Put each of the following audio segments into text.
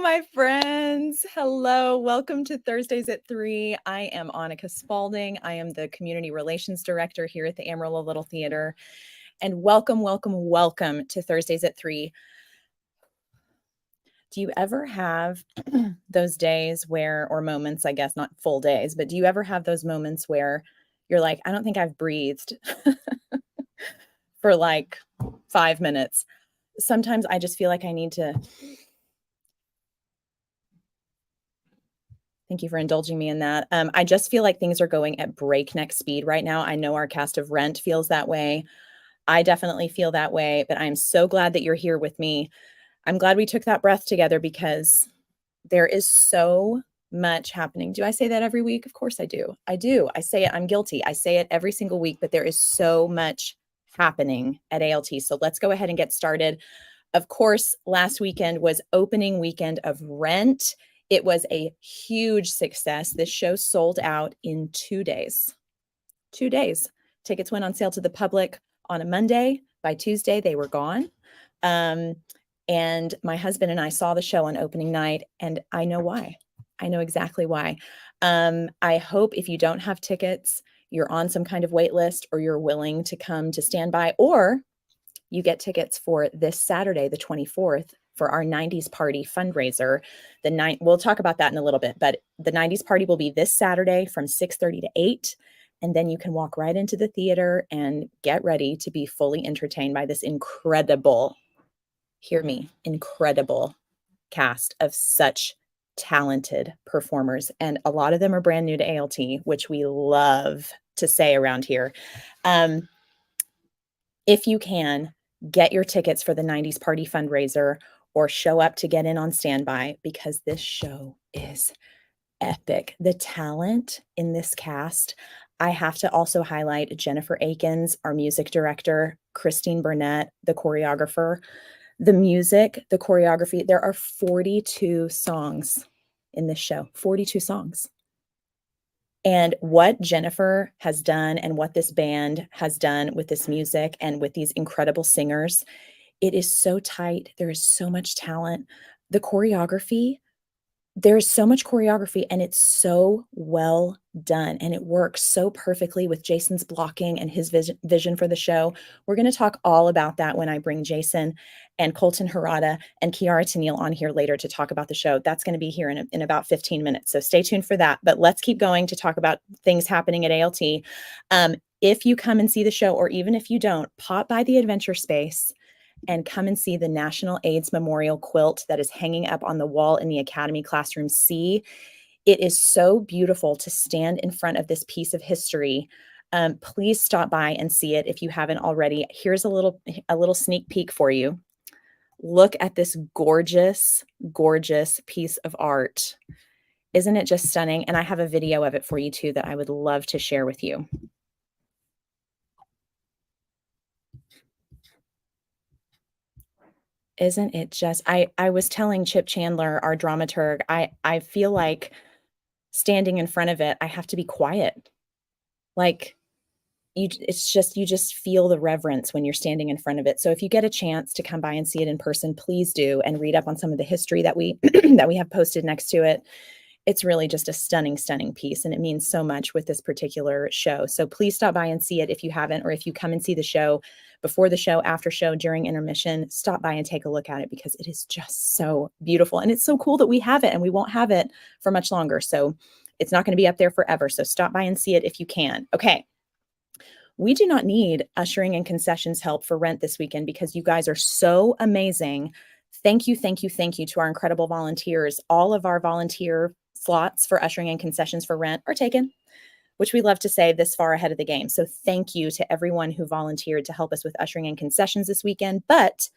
my friends. Hello. Welcome to Thursdays at 3. I am Annika Spalding. I am the Community Relations Director here at the Amarillo Little Theater. And welcome to Thursdays at 3. Do you ever have those days where, or moments, I guess, not full days, but do you ever have those moments where you're like, I don't think I've breathed for like 5 minutes? Sometimes I just feel like I need to. Thank you for indulging me in that. I just feel like things are going at breakneck speed right now. I know our cast of Rent feels that way. I definitely feel that way, but I'm so glad that you're here with me. I'm glad we took that breath together because there is so much happening. Do I say that every week? Of course I do. I do. I say it. I'm guilty. I say it every single week, but there is so much happening at ALT. So let's go ahead and get started. Of course, last weekend was opening weekend of Rent. It was a huge success. This show sold out in 2 days. 2 days. Tickets went on sale to the public on a Monday. By Tuesday, they were gone. And my husband and I saw the show on opening night, and I know why. I know exactly why. I hope if you don't have tickets, you're on some kind of wait list, or you're willing to come to standby, or you get tickets for this Saturday, the 24th, for our 90s party fundraiser. We'll talk about that in a little bit, but the 90s party will be this Saturday from 6:30 to 8. And then you can walk right into the theater and get ready to be fully entertained by this incredible, hear me, incredible cast of such talented performers. And a lot of them are brand new to ALT, which we love to say around here. If you can, get your tickets for the 90s party fundraiser or show up to get in on standby, because this show is epic. The talent in this cast. I have to also highlight Jennifer Akins, our music director, Christine Burnett, the choreographer. The music, the choreography, there are 42 songs in this show, 42 songs. And what Jennifer has done and what this band has done with this music and with these incredible singers, it is so tight. There is so much talent. The choreography, there's so much choreography, and it's so well done, and it works so perfectly with Jason's blocking and his vision for the show. We're going to talk all about that when I bring Jason and Colton Harada and Kiara Tennille on here later to talk about the show. That's going to be here in about 15 minutes. So stay tuned for that. But let's keep going to talk about things happening at ALT. If you come and see the show, or even if you don't, pop by the Adventure Space and come and see the National AIDS Memorial quilt that is hanging up on the wall in the Academy Classroom C. It is so beautiful to stand in front of this piece of history. Please stop by and see it if you haven't already. Here's a little sneak peek for you. Look at this gorgeous, gorgeous piece of art. Isn't it just stunning? And I have a video of it for you too that I would love to share with you. Isn't it just, I was telling Chip Chandler, our dramaturg, I feel like standing in front of it, I have to be quiet. Like, you just feel the reverence when you're standing in front of it. So if you get a chance to come by and see it in person, please do, and read up on some of the history that we that we have posted next to it. It's really just a stunning, stunning piece, and it means so much with this particular show. So please stop by and see it if you haven't, or if you come and see the show before the show, after show, during intermission, stop by and take a look at it, because it is just so beautiful. And it's so cool that we have it, and we won't have it for much longer. So it's not going to be up there forever. So stop by and see it if you can. Okay. We do not need ushering and concessions help for Rent this weekend, because you guys are so amazing. Thank you, thank you, thank you to our incredible volunteers. All of our volunteer slots for ushering and concessions for Rent are taken, which we love to say this far ahead of the game. So thank you to everyone who volunteered to help us with ushering and concessions this weekend. But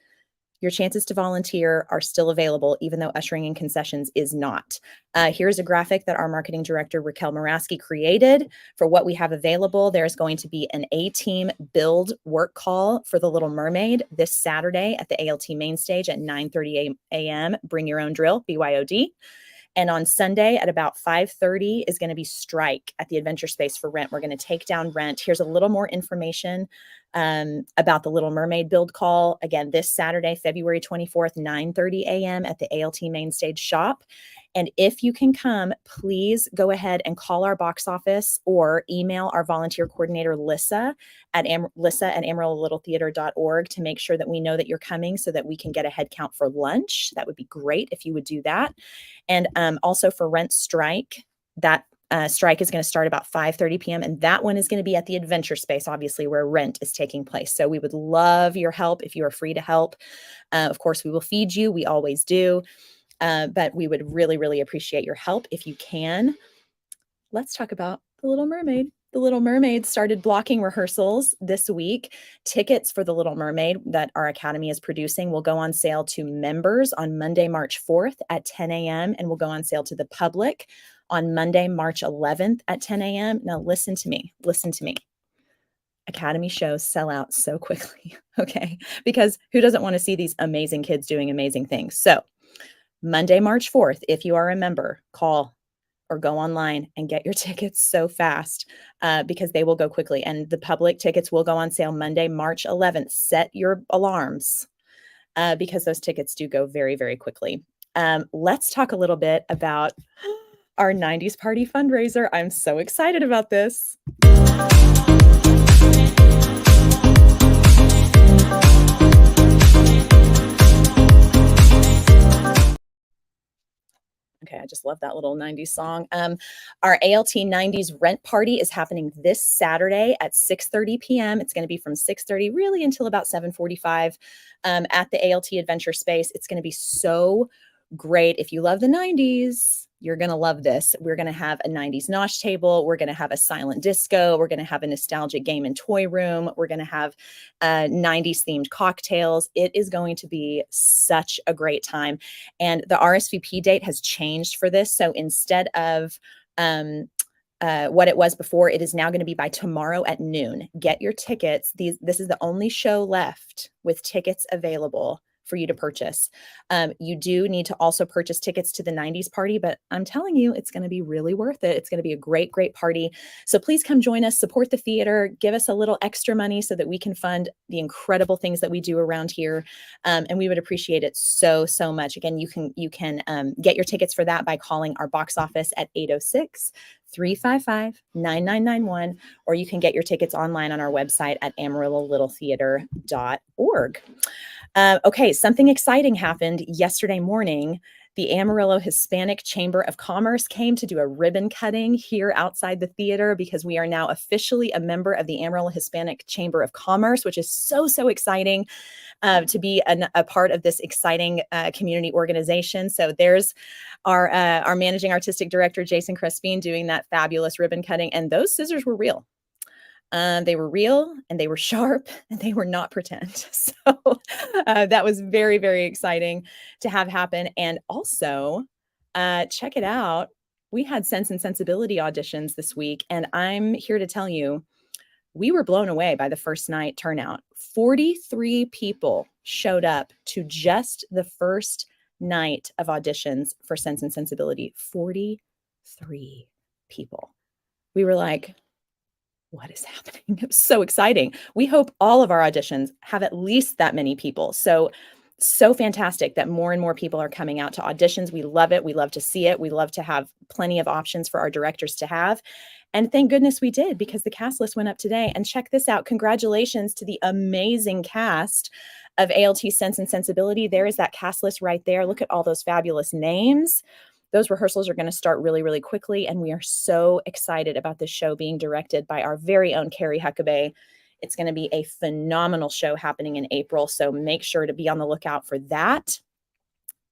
your chances to volunteer are still available, even though ushering and concessions is not. Here's a graphic that our marketing director, Raquel Moraski, created for what we have available. There's going to be an A-Team build work call for The Little Mermaid this Saturday at the ALT main stage at 9:30 a.m. Bring your own drill, BYOD. And on Sunday at about 5:30 is going to be strike at the Adventure Space for Rent. We're going to take down rent. Here's a little more information about the Little Mermaid build call. Again, this Saturday, February 24th, 9:30 a.m. at the ALT Main Stage shop. And if you can come, please go ahead and call our box office or email our volunteer coordinator, Lissa at AmarilloLittleTheater.org to make sure that we know that you're coming so that we can get a head count for lunch. That would be great if you would do that. And also for Rent Strike, that strike is going to start about 5:30 p.m. And that one is going to be at the Adventure Space, obviously, where Rent is taking place. So we would love your help if you are free to help. Of course, we will feed you. We always do. But we would really, really appreciate your help if you can. Let's talk about The Little Mermaid. The Little Mermaid started blocking rehearsals this week. Tickets for The Little Mermaid that our Academy is producing will go on sale to members on Monday, March 4th at 10 a.m. and will go on sale to the public on Monday, March 11th at 10 a.m. Now, listen to me. Listen to me. Academy shows sell out so quickly, okay? Because who doesn't want to see these amazing kids doing amazing things? So Monday, March 4th, if you are a member, call or go online and get your tickets so fast because they will go quickly. And the public tickets will go on sale Monday, March 11th. Set your alarms because those tickets do go very, very quickly. Let's talk a little bit about our 90s Party fundraiser. I'm so excited about this. Okay, I just love that little 90s song. Our ALT 90s rent party is happening this Saturday at 6:30 p.m. It's going to be from 6:30 really until about 7:45 at the ALT Adventure Space. It's going to be so great. If you love the 90s, you're going to love this. We're going to have a 90s nosh table. We're going to have a silent disco. We're going to have a nostalgic game and toy room. We're going to have 90s themed cocktails. It is going to be such a great time. And the RSVP date has changed for this. So instead of what it was before, it is now going to be by tomorrow at noon. Get your tickets. This is the only show left with tickets available for you to purchase. You do need to also purchase tickets to the 90s party, but I'm telling you, it's going to be really worth it. It's going to be a great, great party. So please come join us, support the theater, give us a little extra money so that we can fund the incredible things that we do around here. And we would appreciate it so, so much. Again, you can get your tickets for that by calling our box office at 806-355-9991, or you can get your tickets online on our website at AmarilloLittleTheater.org. Okay, something exciting happened yesterday morning. The Amarillo Hispanic Chamber of Commerce came to do a ribbon cutting here outside the theater because we are now officially a member of the Amarillo Hispanic Chamber of Commerce, which is so, so exciting to be a part of this exciting community organization. So there's our managing artistic director, Jason Crespin, doing that fabulous ribbon cutting. And those scissors were real. They were real and they were sharp and they were not pretend. So that was very, very exciting to have happen. And also, check it out. We had Sense and Sensibility auditions this week, and I'm here to tell you, we were blown away by the first night turnout. 43 people showed up to just the first night of auditions for Sense and Sensibility. 43 people. We were like, what is happening? It was so exciting. We hope all of our auditions have at least that many people. So fantastic that more and more people are coming out to auditions. We love it. We love to see it. We love to have plenty of options for our directors to have. And thank goodness we did, because the cast list went up today. And check this out. Congratulations to the amazing cast of ALT Sense and Sensibility. There is that cast list right there. Look at all those fabulous names. Those rehearsals are going to start really, really quickly. And we are so excited about this show being directed by our very own Carrie Huckabee. It's going to be a phenomenal show happening in April. So make sure to be on the lookout for that.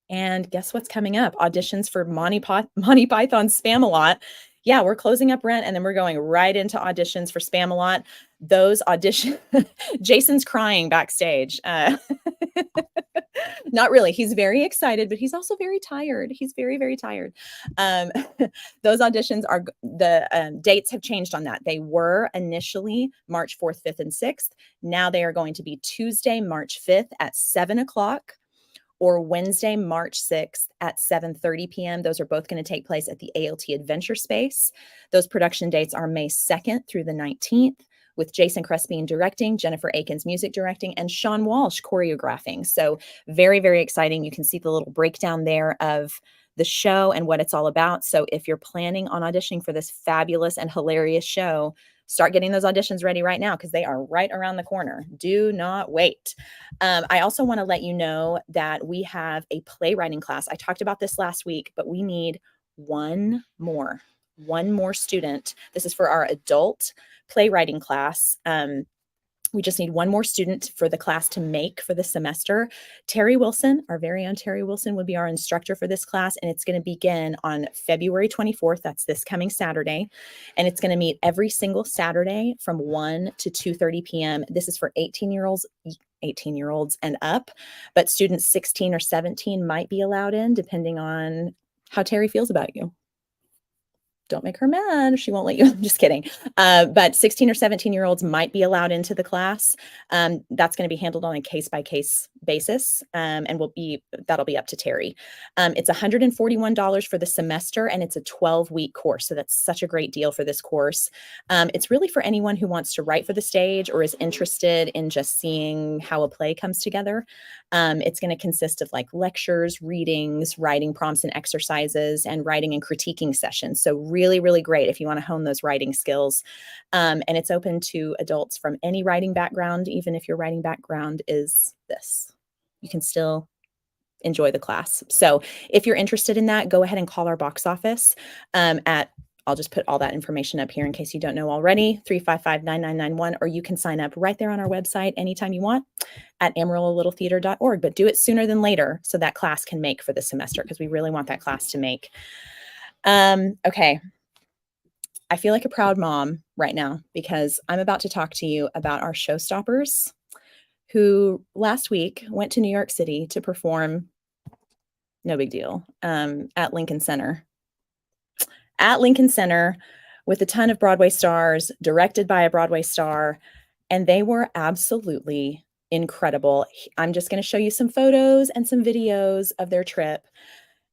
And guess what's coming up? Auditions for Monty Python's Spamalot. Yeah, we're closing up Rent and then we're going right into auditions for Spamalot. Those auditions, Jason's crying backstage. Not really. He's very excited, but he's also very tired. He's very, very tired. Those auditions are the dates have changed on that. They were initially March 4th, 5th, and 6th. Now they are going to be Tuesday, March 5th at 7 o'clock or Wednesday, March 6th at 7:30 p.m. Those are both going to take place at the ALT Adventure Space. Those production dates are May 2nd through the 19th, with Jason Crespin directing, Jennifer Akins music directing, and Sean Walsh choreographing. So very, very exciting. You can see the little breakdown there of the show and what it's all about. So if you're planning on auditioning for this fabulous and hilarious show, start getting those auditions ready right now because they are right around the corner. Do not wait. I also want to let you know that we have a playwriting class. I talked about this last week, but we need one more student. This is for our adult playwriting class. We just need one more student for the class to make for the semester. Terry Wilson, our very own Terry Wilson, would be our instructor for this class, and it's going to begin on February 24th. That's this coming Saturday, and it's going to meet every single Saturday from 1 to 2:30 p.m. This is for 18-year-olds and up, but students 16 or 17 might be allowed in, depending on how Terry feels about you. Don't make her mad. She won't let you. I'm just kidding. But 16 or 17-year-olds might be allowed into the class. That's going to be handled on a case-by-case basis, and that'll be up to Terry. It's $141 for the semester, and it's a 12-week course. So that's such a great deal for this course. It's really for anyone who wants to write for the stage or is interested in just seeing how a play comes together. It's going to consist of like lectures, readings, writing prompts and exercises, and writing and critiquing sessions. So really, really great if you want to hone those writing skills. And it's open to adults from any writing background, even if your writing background is this. You can still enjoy the class. So if you're interested in that, go ahead and call our box office I'll just put all that information up here in case you don't know already, 355-9991, or you can sign up right there on our website anytime you want at AmarilloLittleTheater.org, but do it sooner than later so that class can make for the semester because we really want that class to make. Okay. I feel like a proud mom right now because I'm about to talk to you about our showstoppers who last week went to New York City to perform, no big deal, at Lincoln Center. At Lincoln Center with a ton of Broadway stars, directed by a Broadway star, and they were absolutely incredible. I'm just going to show you some photos and some videos of their trip,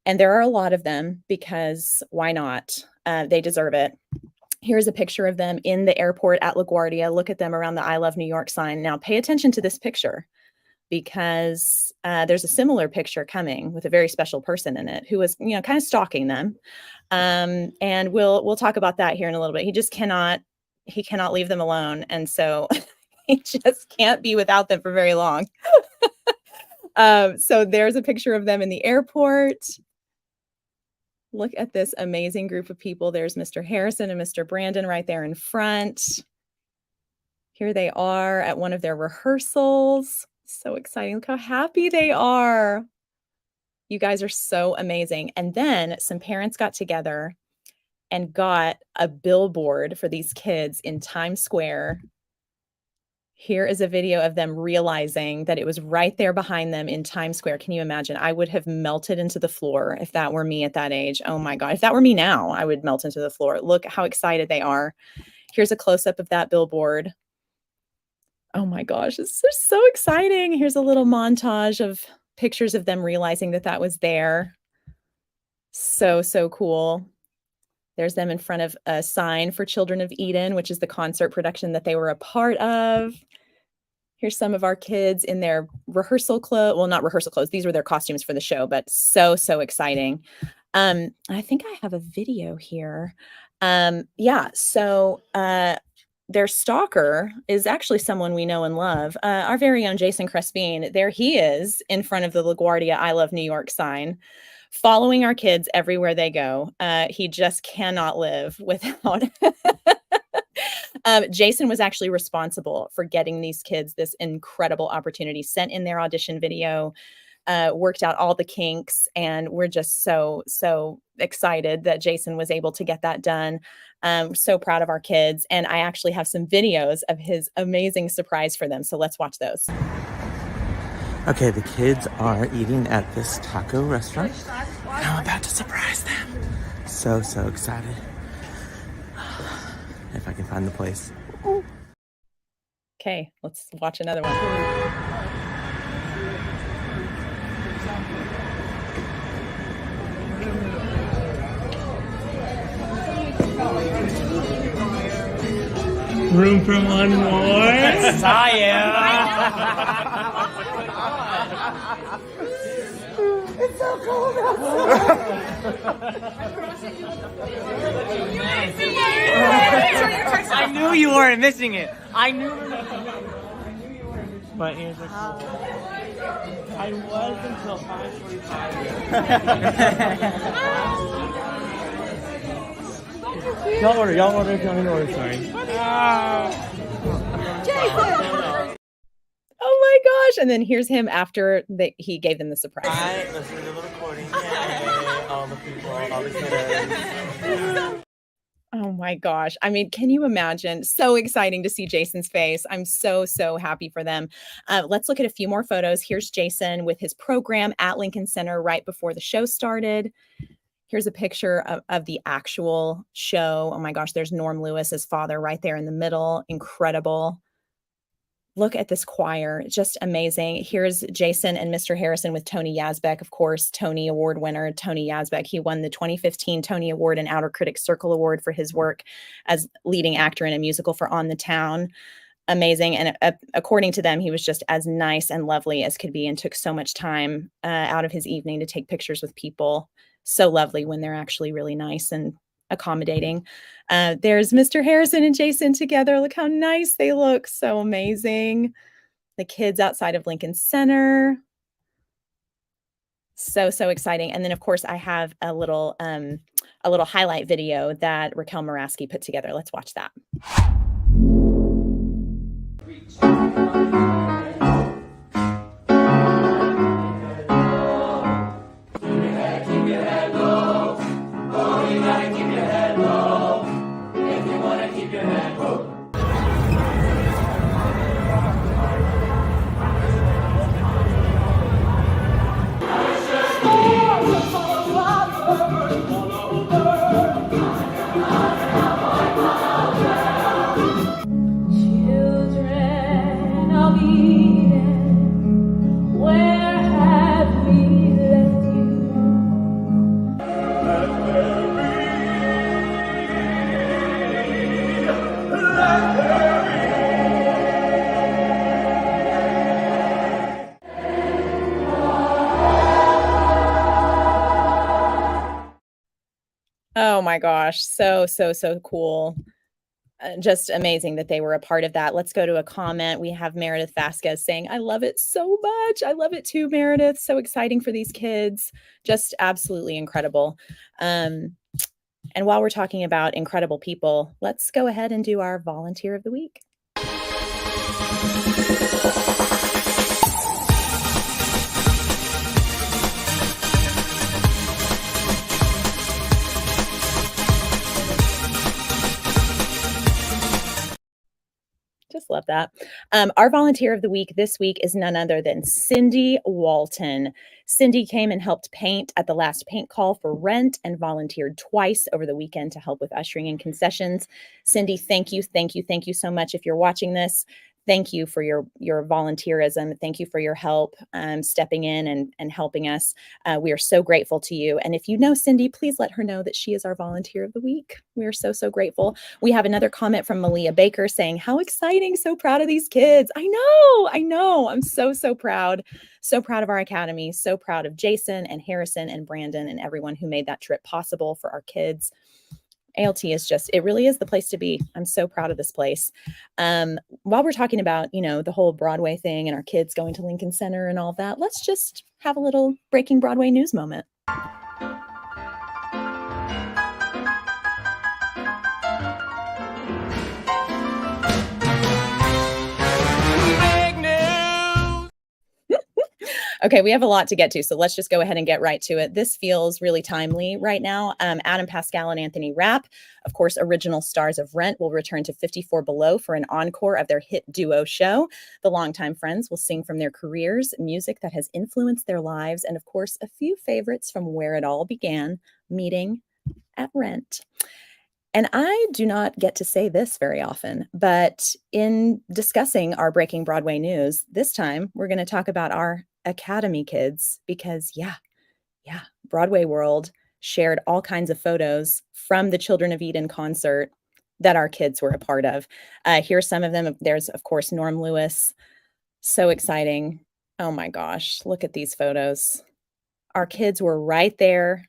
and there are a lot of them because why not? They deserve it. Here's a picture of them in the airport at LaGuardia. Look at them around the I Love New York sign. Now pay attention to this picture because there's a similar picture coming with a very special person in it who was, kind of stalking them. And we'll talk about that here in a little bit. He cannot leave them alone. And so he just can't be without them for very long. So there's a picture of them in the airport. Look at this amazing group of people. There's Mr. Harrison and Mr. Brandon right there in front. Here they are at one of their rehearsals. So exciting. Look how happy they are. You guys are so amazing. And then some parents got together and got a billboard for these kids in Times Square. Here is a video of them realizing that it was right there behind them in Times Square. Can you imagine? I would have melted into the floor if that were me at that age. Oh my God. If that were me now, I would melt into the floor. Look how excited they are. Here's a close-up of that billboard. Oh my gosh, it's just so exciting. Here's a little montage of pictures of them realizing that that was there. So, so cool. There's them in front of a sign for Children of Eden, which is the concert production that they were a part of. Here's some of our kids in their rehearsal clothes. Well, not rehearsal clothes. These were their costumes for the show, but so, so exciting. I think I have a video here. Their stalker is actually someone we know and love. Our very own Jason Crespin. There he is in front of the LaGuardia I Love New York sign, following our kids everywhere they go. He just cannot live without. Jason was actually responsible for getting these kids this incredible opportunity, sent in their audition video, worked out all the kinks, and we're just so, so excited that Jason was able to get that done. So proud of our kids. And I actually have some videos of his amazing surprise for them. So let's watch those. Okay, the kids are eating at this taco restaurant. I'm about to surprise them. So, so excited. If I can find the place. Okay, let's watch another one. Room for one more? It's so cold I knew you weren't missing it. I knew you weren't missing it. My ears are cold. I was until 5:45. Y'all order if y'all need to order, sorry. Oh my gosh. And then here's him after he gave them the surprise. Alright, let's do the recording. Yay. All the people, all the kiddos. Oh my gosh. I mean, can you imagine? So exciting to see Jason's face. I'm so, so happy for them. Let's look at a few more photos. Here's Jason with his program at Lincoln Center right before the show started. Here's a picture of the actual show. Oh my gosh, there's Norm Lewis's father right there in the middle. Incredible. Look at this choir, just amazing. Here's Jason and Mr. Harrison with Tony Yazbek, of course, Tony Award winner, Tony Yazbek. He won the 2015 Tony Award and Outer Critics Circle Award for his work as leading actor in a musical for On the Town. Amazing. And according to them, he was just as nice and lovely as could be and took so much time out of his evening to take pictures with people. So lovely when they're actually really nice and accommodating. There's Mr. Harrison and Jason together. Look how nice they look. So amazing. The kids outside of Lincoln Center. So, so exciting. And then of course I have a little highlight video that Raquel Moraski put together. Let's watch that. Oh my gosh. So, so, so cool. Just amazing that they were a part of that. Let's go to a comment. We have Meredith Vasquez saying, I love it so much. I love it too, Meredith. So exciting for these kids. Just absolutely incredible. And while we're talking about incredible people, let's go ahead and do our volunteer of the week. Just love that. Our volunteer of the week this week is none other than Cindy Walton. Cindy came and helped paint at the last paint call for Rent and volunteered twice over the weekend to help with ushering in concessions. Cindy, thank you, thank you, thank you so much. If you're watching this, thank you for your volunteerism. Thank you for your help stepping in and helping us. We are so grateful to you. And if you know Cindy, please let her know that she is our volunteer of the week. We are so, so grateful. We have another comment from Malia Baker saying, how exciting. So proud of these kids. I know. I'm so, so proud. So proud of our academy. So proud of Jason and Harrison and Brandon and everyone who made that trip possible for our kids. ALT is just, it really is the place to be. I'm so proud of this place. While we're talking about, the whole Broadway thing and our kids going to Lincoln Center and all that, let's just have a little breaking Broadway news moment. Okay, we have a lot to get to, so let's just go ahead and get right to it. This feels really timely right now. Adam Pascal and Anthony Rapp, of course, original stars of Rent, will return to 54 Below for an encore of their hit duo show. The longtime friends will sing from their careers, music that has influenced their lives, and of course, a few favorites from where it all began, meeting at Rent. And I do not get to say this very often, but in discussing our Breaking Broadway news, this time we're going to talk about our Academy kids because, yeah, Broadway world shared all kinds of photos from the Children of Eden concert that our kids were a part of. Here's some of them. There's, of course, Norm Lewis. So exciting. Oh my gosh, look at these photos. Our kids were right there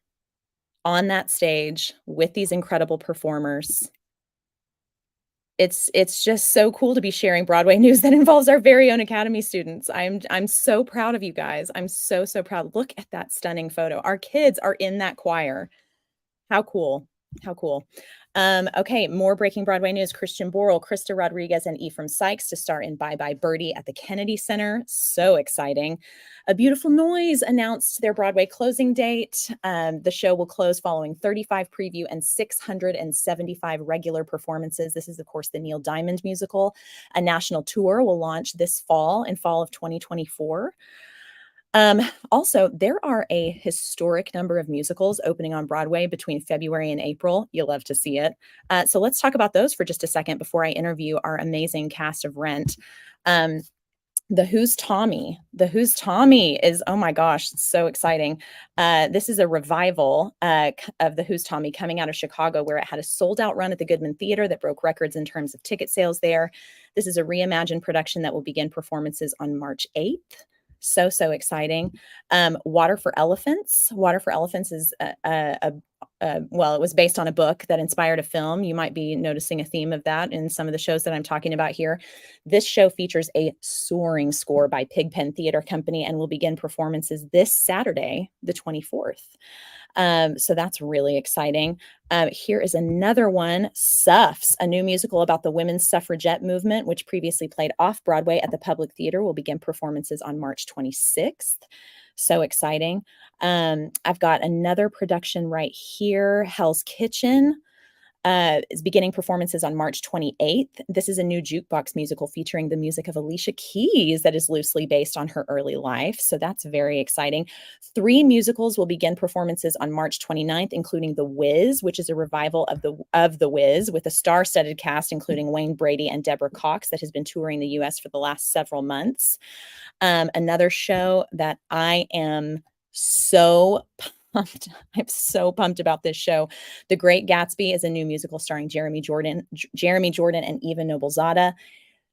on that stage with these incredible performers. It's just so cool to be sharing Broadway news that involves our very own Academy students. I'm so proud of you guys. I'm so proud. Look at that stunning photo. Our kids are in that choir. How cool. How cool. Okay, more breaking Broadway news. Christian Borle, Krista Rodriguez, and Ephraim Sykes to star in Bye Bye Birdie at the Kennedy Center. So exciting. A Beautiful Noise announced their Broadway closing date. The show will close following 35 preview and 675 regular performances. This is, of course, the Neil Diamond musical. A national tour will launch this fall, in fall of 2024. Also, there are a historic number of musicals opening on Broadway between February and April. You'll love to see it. So let's talk about those for just a second before I interview our amazing cast of Rent. The Who's Tommy. The Who's Tommy is, oh my gosh, so exciting. This is a revival of The Who's Tommy coming out of Chicago, where it had a sold-out run at the Goodman Theater that broke records in terms of ticket sales there. This is a reimagined production that will begin performances on March 8th. So exciting. Water for Elephants. Water for Elephants is well, it was based on a book that inspired a film. You might be noticing a theme of that in some of the shows that I'm talking about here. This show features a soaring score by Pigpen Theater Company and will begin performances this Saturday, the 24th. So that's really exciting. Here is another one, Suffs, a new musical about the women's suffragette movement, which previously played off-Broadway at the Public Theater, will begin performances on March 26th. So exciting. I've got another production right here, Hell's Kitchen. Is beginning performances on March 28th. This is a new jukebox musical featuring the music of Alicia Keys that is loosely based on her early life. So that's very exciting. 3 musicals will begin performances on March 29th, including The Wiz, which is a revival of the Wiz with a star-studded cast, including Wayne Brady and Deborah Cox, that has been touring the U.S. for the last several months. Another show that I am so pumped. I'm so pumped about this show. The Great Gatsby is a new musical starring Jeremy Jordan and Eva Noblezada.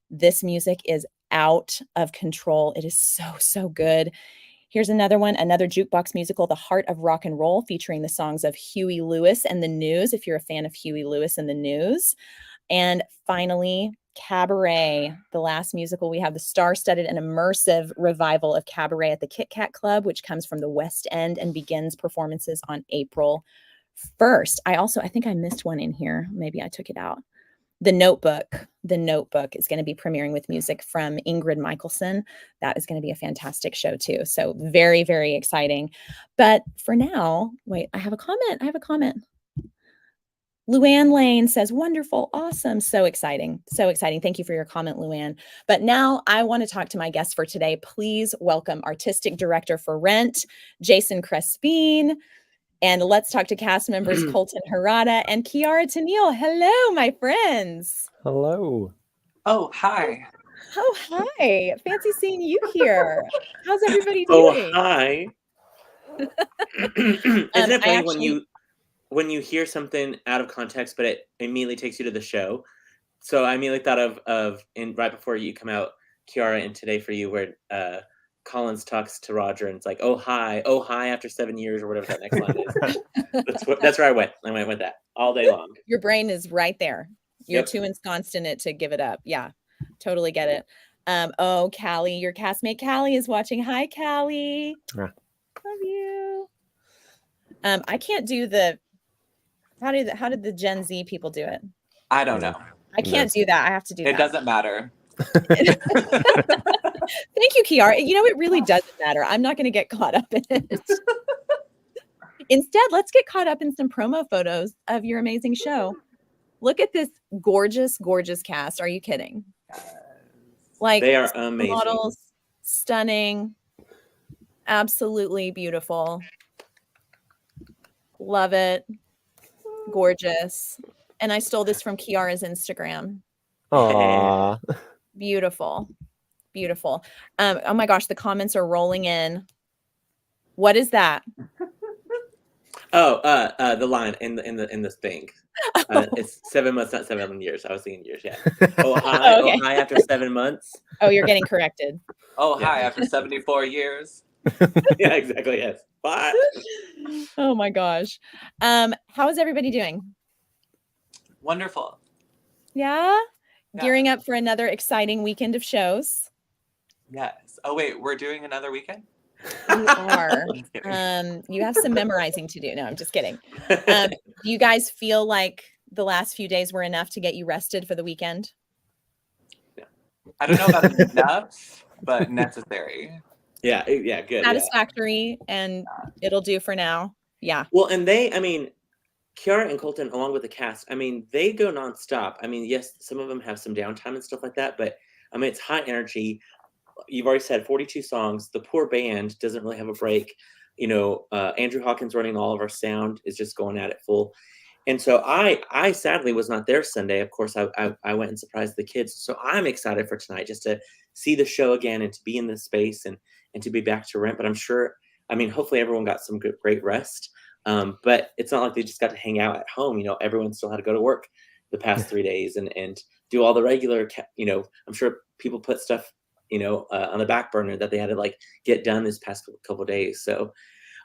This music is out of control. It is so good. Here's another one, another jukebox musical, The Heart of Rock and Roll, featuring the songs of Huey Lewis and the News, if you're a fan of Huey Lewis and the News. And finally, Cabaret, the last musical. We have the star-studded and immersive revival of Cabaret at the Kit Kat Club, which comes from the West End and begins performances on April 1st. I think I missed one in here. Maybe I took it out. The Notebook is going to be premiering with music from Ingrid Michaelson. That is going to be a fantastic show too. So very, very exciting. But for now, wait, I have a comment. Luann Lane says, wonderful, awesome, so exciting. Thank you for your comment, Luann. But now I want to talk to my guest for today. Please welcome Artistic Director for Rent, Jason Crespin. And let's talk to cast members Colton Harada and Kiara Tennille. Hello, my friends. Hello. Oh, hi. Oh, hi. Fancy seeing you here. How's everybody doing? Oh, hi. Isn't it funny when you hear something out of context, but it immediately takes you to the show? So I immediately thought of right before you come out, Kiara, and Today for You, where Collins talks to Roger and it's like, oh hi after 7 years, or whatever that next line is. That's where I went. I went with that all day long. Your brain is right there. You're too ensconced in it to give it up. Yeah, totally get it. Oh, Callie, your castmate Callie is watching. Hi, Callie. Love you. I can't do the. How did the Gen Z people do it? I don't know. I can't do that. I have to do that. It doesn't matter. Thank you, Kiara. You know, it really doesn't matter. I'm not going to get caught up in it. Instead, let's get caught up in some promo photos of your amazing show. Look at this gorgeous, gorgeous cast. Are you kidding? Like, they are amazing. Models, stunning, absolutely beautiful. Love it. Gorgeous. And I stole this from Kiara's Instagram. Aww. Beautiful. Oh my gosh, the comments are rolling in. What is that? The line in the thing. It's 7 months, not 7 years. I was thinking years. Yeah. Oh hi, okay. oh hi after 7 months. Oh, you're getting corrected. Oh, Yeah. hi, after 74 years. Yeah, exactly. Yes. What? Oh my gosh. How is everybody doing? Wonderful. Yeah? Yeah. Gearing up for another exciting weekend of shows. Yes. Oh, wait, we're doing another weekend? You are. Just kidding. You have some memorizing to do. No, I'm just kidding. Do you guys feel like the last few days were enough to get you rested for the weekend? I don't know about enough, but necessary. Yeah, good. Yeah. Satisfactory, and it'll do for now. Yeah. Well, and Kiara and Colton, along with the cast, I mean, they go nonstop. I mean, yes, some of them have some downtime and stuff like that, but I mean, it's high energy. You've already said 42 songs. The poor band doesn't really have a break. Andrew Hawkins running all of our sound is just going at it full. And so I sadly was not there Sunday. Of course, I went and surprised the kids. So I'm excited for tonight just to see the show again and to be in this space and to be back to rent. But I'm sure, I mean, hopefully everyone got some great rest. But it's not like they just got to hang out at home. Everyone still had to go to work the past 3 days and do all the regular, I'm sure people put stuff, on the back burner that they had to like get done this past couple of days. So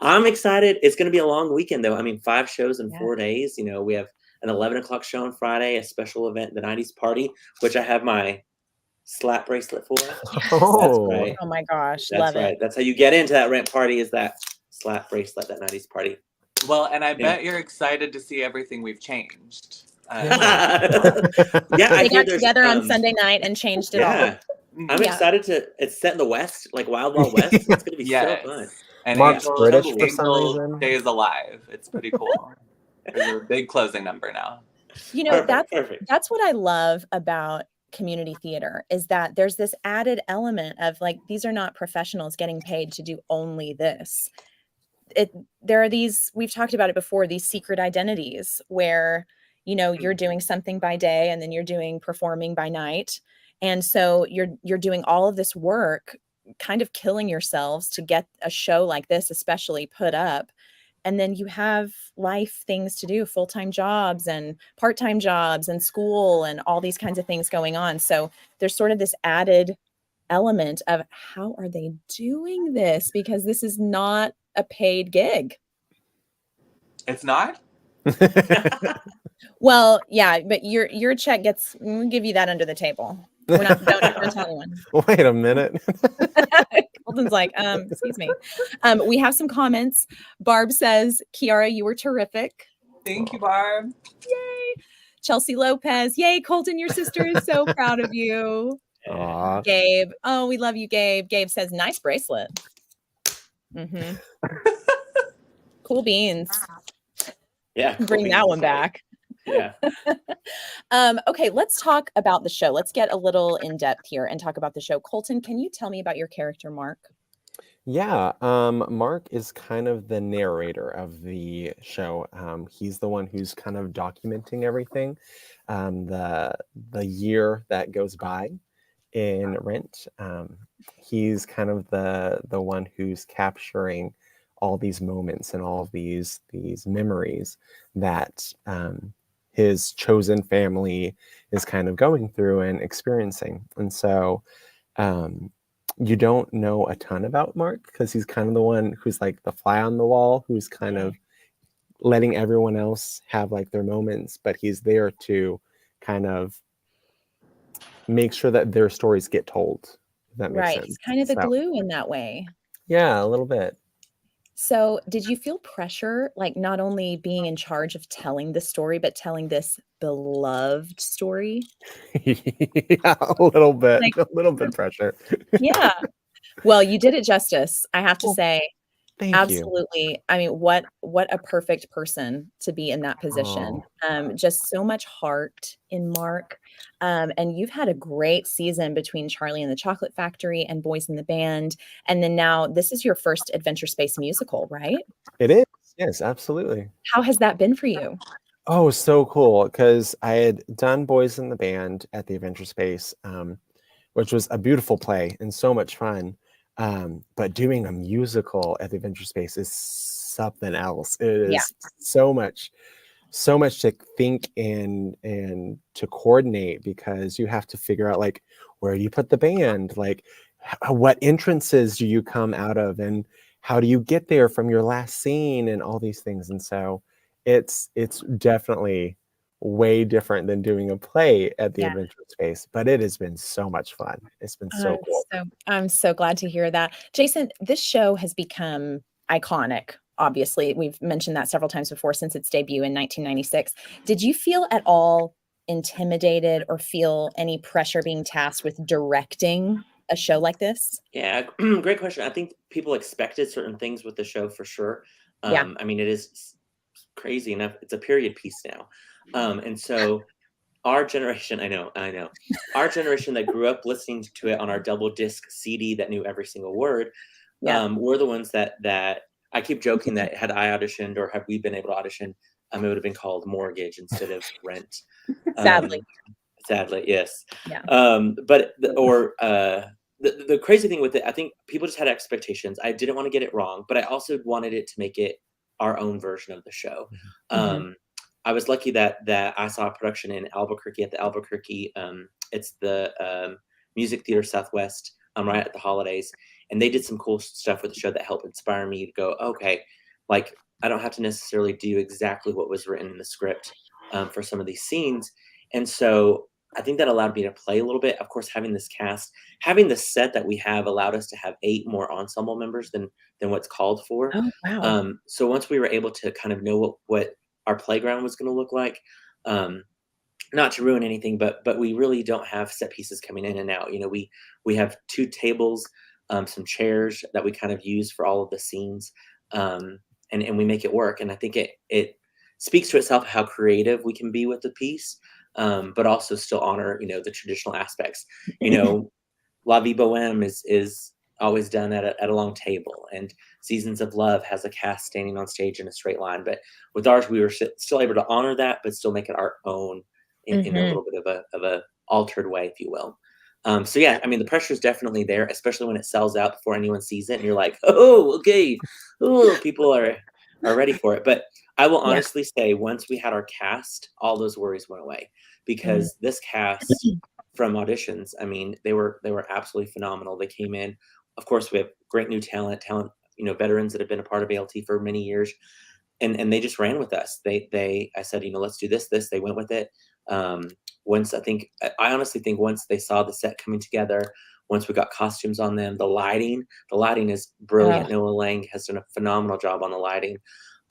I'm excited. It's going to be a long weekend though. I mean, 5 shows in 4 days. We have an 11 o'clock show on Friday, a special event, the 90s party, which I have my slap bracelet for. That's right. Oh my gosh. That's Love right. it. That's how you get into that rent party, is that slap bracelet, that 90s party. Well, and I bet you're excited to see everything we've changed. Yeah, They got together on Sunday night and changed it all. I'm excited it's set in the West, like Wild Wild West. It's going to be so fun. And Mark's Angel, British for some Angel reason. stays alive. It's pretty cool. There's a big closing number now. Perfect. That's what I love about community theater, is that there's this added element of like, these are not professionals getting paid to do only this. There are these, we've talked about it before, these secret identities where, you're doing something by day and then you're doing performing by night. And so you're doing all of this work, kind of killing yourselves to get a show like this, especially put up. And then you have life things to do, full-time jobs and part-time jobs and school and all these kinds of things going on. So there's sort of this added element of, how are they doing this? Because this is not a paid gig. It's not? Well, yeah, but your check we'll give you that under the table. We're not, don't tell anyone. Wait a minute. Colton's like, excuse me. We have some comments. Barb says, Kiara, you were terrific. Thank you, Barb. Yay. Chelsea Lopez, yay, Colton, your sister is so proud of you. Aww. Gabe, oh, we love you, Gabe. Gabe says, nice bracelet. Mm-hmm. Cool beans. Yeah. Cool Bring that one back. Yeah. Okay, let's talk about the show. Let's get a little in depth here and talk about the show. Colton, can you tell me about your character, Mark? Yeah, Mark is kind of the narrator of the show. He's the one who's kind of documenting everything, the year that goes by in Rent. He's kind of the one who's capturing all these moments and all of these memories that his chosen family is kind of going through and experiencing. And so you don't know a ton about Mark because he's kind of the one who's like the fly on the wall, who's kind of letting everyone else have like their moments, but he's there to kind of make sure that their stories get told. If that makes sense. He's kind of the glue in that way. Yeah, a little bit. So did you feel pressure, like not only being in charge of telling the story, but telling this beloved story? Yeah, a little bit pressure. Yeah. Well, you did it justice, I have to say. Thank Absolutely. you. I mean, what a perfect person to be in that position. Just so much heart in Mark. And you've had a great season between Charlie and the Chocolate Factory and Boys in the Band. And then now this is your first Adventure Space musical, right? It is. Yes, absolutely. How has that been for you? Oh, so cool. Because I had done Boys in the Band at the Adventure Space, which was a beautiful play and so much fun. But doing a musical at the Adventure Space is something else. It Yeah. is so much to think and to coordinate, because you have to figure out, like, where do you put the band, like what entrances do you come out of, and how do you get there from your last scene, and all these things. And so it's definitely way different than doing a play at the Yeah. Adventure Space, but it has been so much fun. It's been so cool. I'm so glad to hear that. Jason, this show has become iconic. Obviously, we've mentioned that several times before since its debut in 1996. Did you feel at all intimidated or feel any pressure being tasked with directing a show like this? Yeah, great question. I think people expected certain things with the show for sure. Yeah. I mean, it is crazy enough. It's a period piece now. And so our generation, I know, our generation that grew up listening to it on our double disc CD that knew every single word, Yeah. were the ones that I keep joking that had I auditioned or had we been able to audition, it would have been called Mortgage instead of Rent. Sadly. Sadly, yes. Yeah. But the crazy thing with it, I think people just had expectations. I didn't want to get it wrong, but I also wanted it to make it our own version of the show. Mhm. I was lucky that I saw a production in Albuquerque at the Albuquerque. It's the Music Theater Southwest. Right at the holidays, and they did some cool stuff with the show that helped inspire me to go, okay, like I don't have to necessarily do exactly what was written in the script for some of these scenes. And so I think that allowed me to play a little bit. Of course, having this cast, having the set that we have allowed us to have 8 more ensemble members than what's called for. Oh, wow. So once we were able to kind of know what our playground was going to look like, not to ruin anything, but we really don't have set pieces coming in and out. You know, we have 2 tables, some chairs that we kind of use for all of the scenes, and we make it work. And I think it speaks to itself how creative we can be with the piece, but also still honor, you know, the traditional aspects. You know, La Vie Boheme is always done at a long table, and Seasons of Love has a cast standing on stage in a straight line. But with ours, we were still able to honor that, but still make it our own in a Mhm. little bit of a altered way, if you will. So yeah, I mean, the pressure is definitely there, especially when it sells out before anyone sees it, and you're like, oh, okay, oh, people are ready for it. But I will Yeah. honestly say, once we had our cast, all those worries went away, Mhm. because this cast from auditions, I mean, they were absolutely phenomenal. They came in, of course, we have great new talent, you know, veterans that have been a part of ALT for many years, and they just ran with us. I said, you know, let's do this. They went with it. Once I honestly think once they saw the set coming together, once we got costumes on them, the lighting is Oh, brilliant. Noah Lang has done a phenomenal job on the lighting.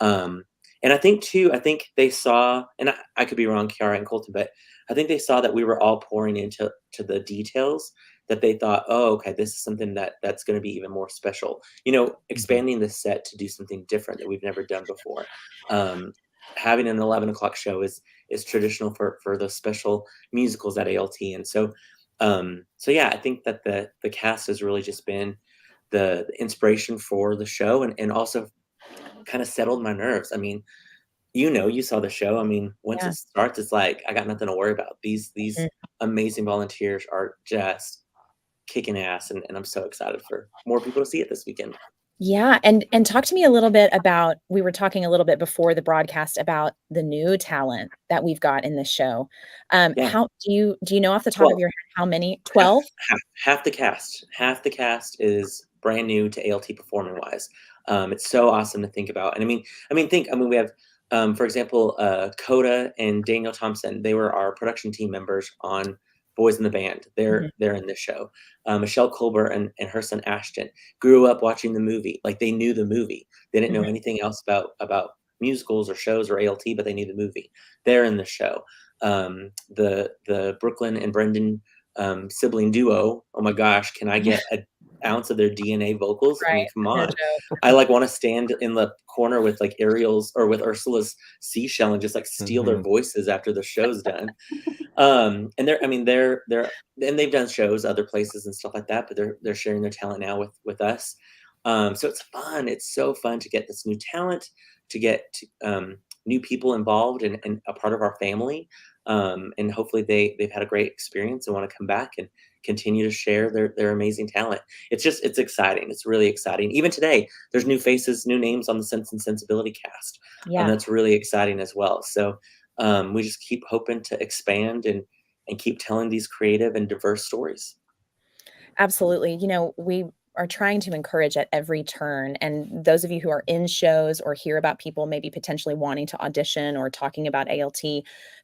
And I think too, they saw, and I could be wrong, Kiara and Colton, but I think they saw that we were all pouring into the details, that they thought, oh, okay, this is something that's going to be even more special. You know, expanding the set to do something different that we've never done before. Having an 11 o'clock show is traditional for those special musicals at ALT. And so, so yeah, I think that the cast has really just been the inspiration for the show, and also kind of settled my nerves. I mean, you know, you saw the show. I mean, once yeah. it starts, it's like I got nothing to worry about. These Mhm. amazing volunteers are just kicking ass, and I'm so excited for more people to see it this weekend. Yeah, and talk to me a little bit about, we were talking a little bit before the broadcast about the new talent that we've got in this show. Yeah. How do you know off the top of 12. your head how many? Half, 12? half the cast. Half the cast is brand new to ALT performing wise. It's so awesome to think about. And I mean, we have, for example, Coda and Daniel Thompson. They were our production team members on Boys in the Band. Mhm. They're in this show. Michelle Colbert and her son Ashton grew up watching the movie. Like, they knew the movie. They didn't know Mhm. anything else about musicals or shows or ALT, but they knew the movie. They're in the show. The Brooklyn and Brendan sibling duo. Oh my gosh, can I get an ounce of their DNA vocals? I Right, mean, come no on. joke. I like want to stand in the corner with like Ariel's or with Ursula's seashell and just like steal their Mhm. voices after the show's done. And and they've done shows other places and stuff like that, but they're sharing their talent now with us. So it's fun. It's so fun to get this new talent, to get new people involved and a part of our family. And hopefully they've had a great experience and want to come back continue to share their amazing talent. It's exciting. It's really exciting. Even today, there's new faces, new names on the Sense and Sensibility cast. Yeah. That's really exciting as well. So we just keep hoping to expand and keep telling these creative and diverse stories. Absolutely. You know, we are trying to encourage at every turn. And those of you who are in shows or hear about people maybe potentially wanting to audition or talking about ALT,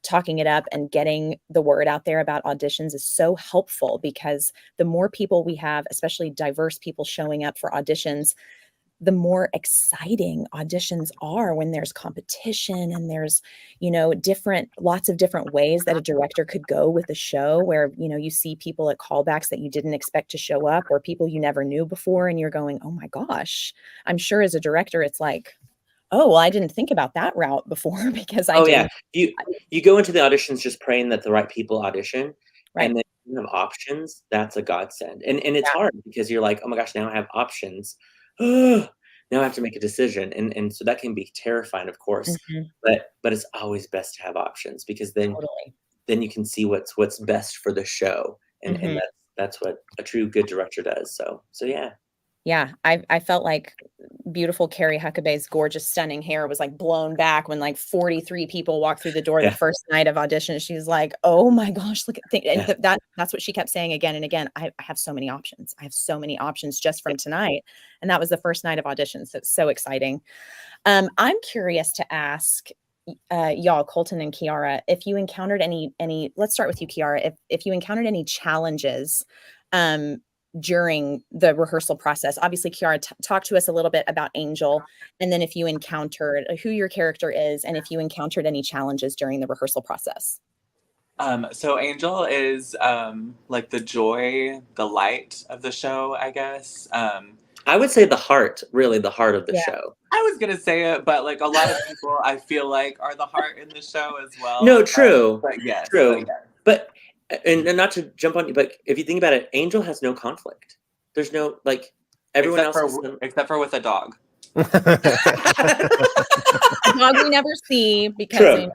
talking it up and getting the word out there about auditions is so helpful, because the more people we have, especially diverse people showing up for auditions, the more exciting auditions are when there's competition and there's, you know, lots of different ways that a director could go with a show, where, you know, you see people at callbacks that you didn't expect to show up, or people you never knew before, and you're going, oh my gosh. I'm sure as a director, it's like, oh, well, I didn't think about that route before because I didn't. Yeah. You go into the auditions just praying that the right people audition, Right. and then you have options. That's a godsend. And it's hard because you're like, oh my gosh, now I have options. Now I have to make a decision. And so that can be terrifying, of course. Mhm. But it's always best to have options, because then Totally. you can see what's best for the show. And Mhm. that's what a true good director does. So yeah. Yeah, I felt like beautiful Carrie Huckabay's gorgeous, stunning hair was like blown back when like 43 people walked through the door the Yeah. first night of audition. She's like, "Oh my gosh, look at and Yeah. that's what she kept saying again and again. I have so many options. I have so many options just from tonight." And that was the first night of auditions. So it's so exciting. I'm curious to ask y'all, Colton and Kiara, if you encountered any, let's start with you, Kiara, if you encountered any challenges um, during the rehearsal process. Obviously, Kiara, talk to us a little bit about Angel, and then if you encountered who your character is, and if you encountered any challenges during the rehearsal process. So Angel is like the joy, the light of the show, I guess. I would say really the heart of the Yeah. show. I was gonna say it, but like a lot of people, I feel like are the heart in the show as well. No, true. But yes, True. But and not to jump on you, but if you think about it, Angel has no conflict. There's no, like, everyone except for with a dog. A dog we never see because True.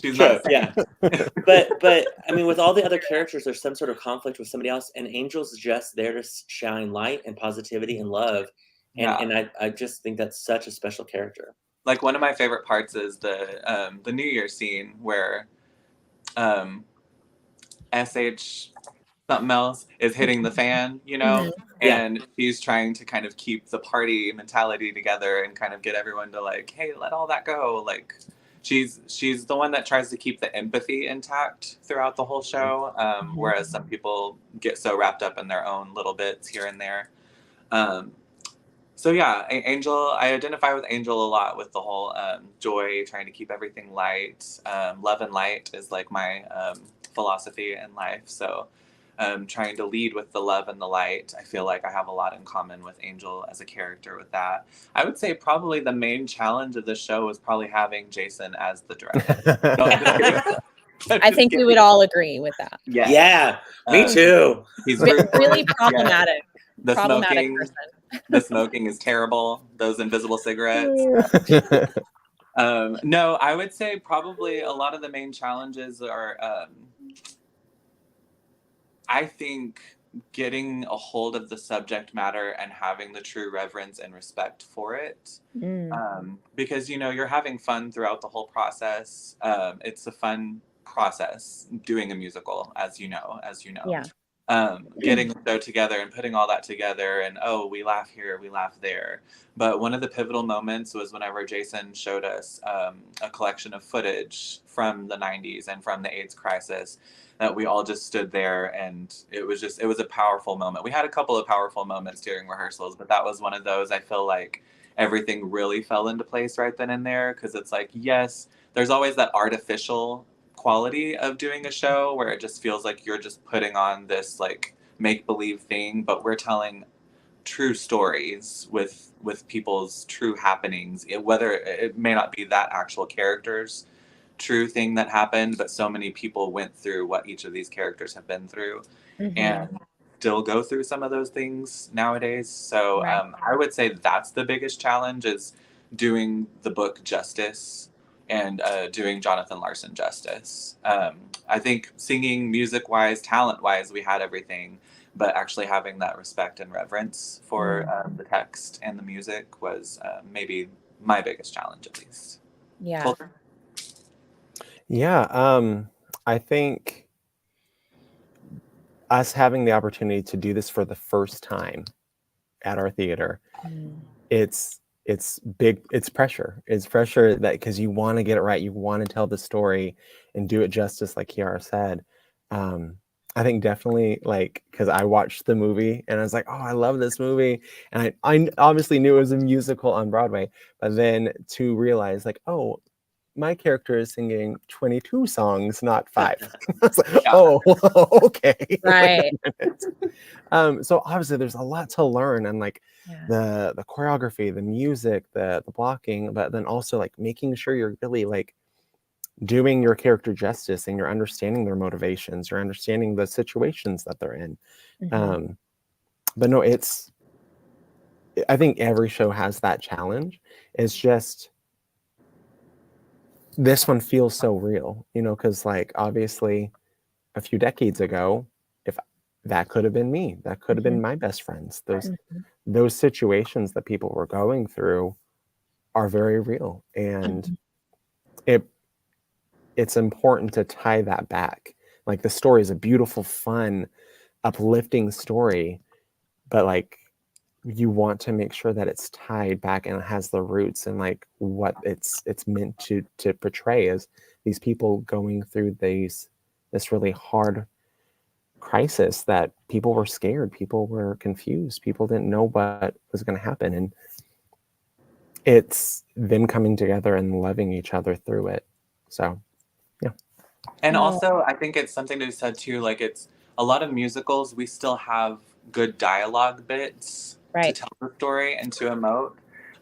She's True, not yeah. But I mean, with all the other characters, there's some sort of conflict with somebody else, and Angel's just there to shine light and positivity and love. And I just think that's such a special character. Like, one of my favorite parts is the New Year scene where SH something else is hitting the fan, you know, and she's trying to kind of keep the party mentality together and kind of get everyone to like, hey, let all that go. Like, she's the one that tries to keep the empathy intact throughout the whole show, whereas some people get so wrapped up in their own little bits here and there. So yeah, Angel, I identify with Angel a lot with the whole joy, trying to keep everything light. Love and light is like my philosophy in life. So trying to lead with the love and the light, I feel like I have a lot in common with Angel as a character with that. I would say probably the main challenge of the show is probably having Jason as the director. No, I'm just kidding. I think we would all agree with that. Yes. Yeah, me too. He's really problematic. The problematic smoking, person. The smoking is terrible. Those invisible cigarettes. No, I would say probably a lot of the main challenges are, I think, getting a hold of the subject matter and having the true reverence and respect for it. Because, you know, you're having fun throughout the whole process. It's a fun process doing a musical, as you know. Yeah. Getting the show together and putting all that together, and we laugh here, we laugh there. But one of the pivotal moments was whenever Jason showed us a collection of footage from the 90s and from the AIDS crisis, that we all just stood there, and it was a powerful moment. We had a couple of powerful moments during rehearsals, but that was one of those. I feel like everything really fell into place right then and there, because it's like, yes, there's always that artificial quality of doing a show where it just feels like you're just putting on this like make-believe thing, but we're telling true stories with people's true happenings, whether it may not be that actual character's true thing that happened, but so many people went through what each of these characters have been through and still go through some of those things nowadays. So I would say that's the biggest challenge, is doing the book justice and doing Jonathan Larson justice. I think singing music-wise, talent-wise, we had everything, but actually having that respect and reverence for the text and the music was maybe my biggest challenge, at least. Yeah. Colton? Yeah, I think us having the opportunity to do this for the first time at our theater, it's big. It's pressure. It's pressure that because you want to get it right, you want to tell the story and do it justice, like Kiara said. I think definitely because I watched the movie and I was like, oh, I love this movie, and I obviously knew it was a musical on Broadway, but then to realize oh, my character is singing 22 songs, not 5. I was like, oh, okay. Right. So obviously there's a lot to learn, and the choreography, the music, the blocking, but then also making sure you're really doing your character justice, and you're understanding their motivations, you're understanding the situations that they're in. But no, I think every show has that challenge. It's just this one feels so real, because obviously a few decades ago, if that could have been me, that could have been my best friends. Those situations that people were going through are very real, and it's important to tie that back. The story is a beautiful, fun, uplifting story, but you want to make sure that it's tied back and it has the roots and what it's meant to portray as these people going through this really hard crisis, that people were scared, people were confused, people didn't know what was going to happen, and it's them coming together and loving each other through it. So yeah. And also, I think it's something to be said too, it's a lot of musicals, we still have good dialogue bits to tell the story and to emote.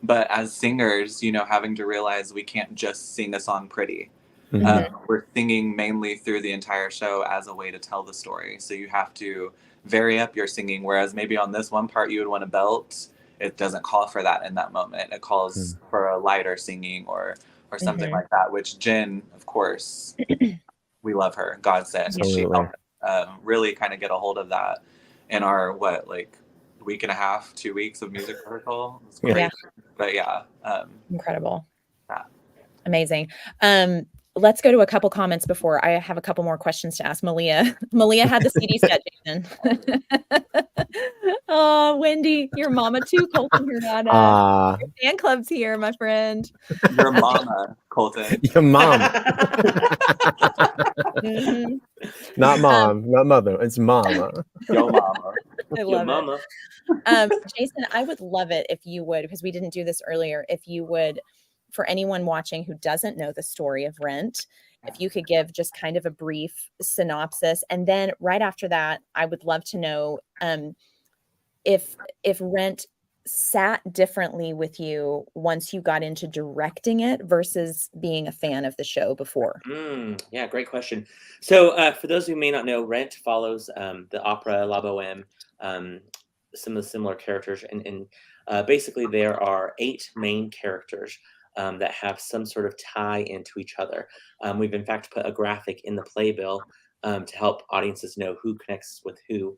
But as singers, having to realize we can't just sing a song pretty. We're singing mainly through the entire show as a way to tell the story. So you have to vary up your singing, whereas maybe on this one part you would want to belt. It doesn't call for that in that moment. It calls for a lighter singing or something like that, which Jen, of course, we love her. God sent. She helped really kind of get a hold of that in our, week and a half, 2 weeks of music rehearsal. It's crazy. But yeah. Incredible. Yeah. Amazing. Let's go to a couple comments before I have a couple more questions to ask Malia. Malia had the CD set, Jason. Oh, Wendy, your mama too, Colton Hernada. Your fan club's here, my friend. Your mama, Colton. Your mom. Not mom, not mother. It's mama. Yo mama. I love it. Jason, I would love it if you would, because we didn't do this earlier, if you would, for anyone watching who doesn't know the story of Rent, if you could give just kind of a brief synopsis. And then right after that, I would love to know if Rent sat differently with you once you got into directing it versus being a fan of the show before. Yeah, great question. So for those who may not know, Rent follows the opera La Boheme, some of the similar characters, and basically there are 8 main characters that have some sort of tie into each other. We've in fact put a graphic in the playbill to help audiences know who connects with who.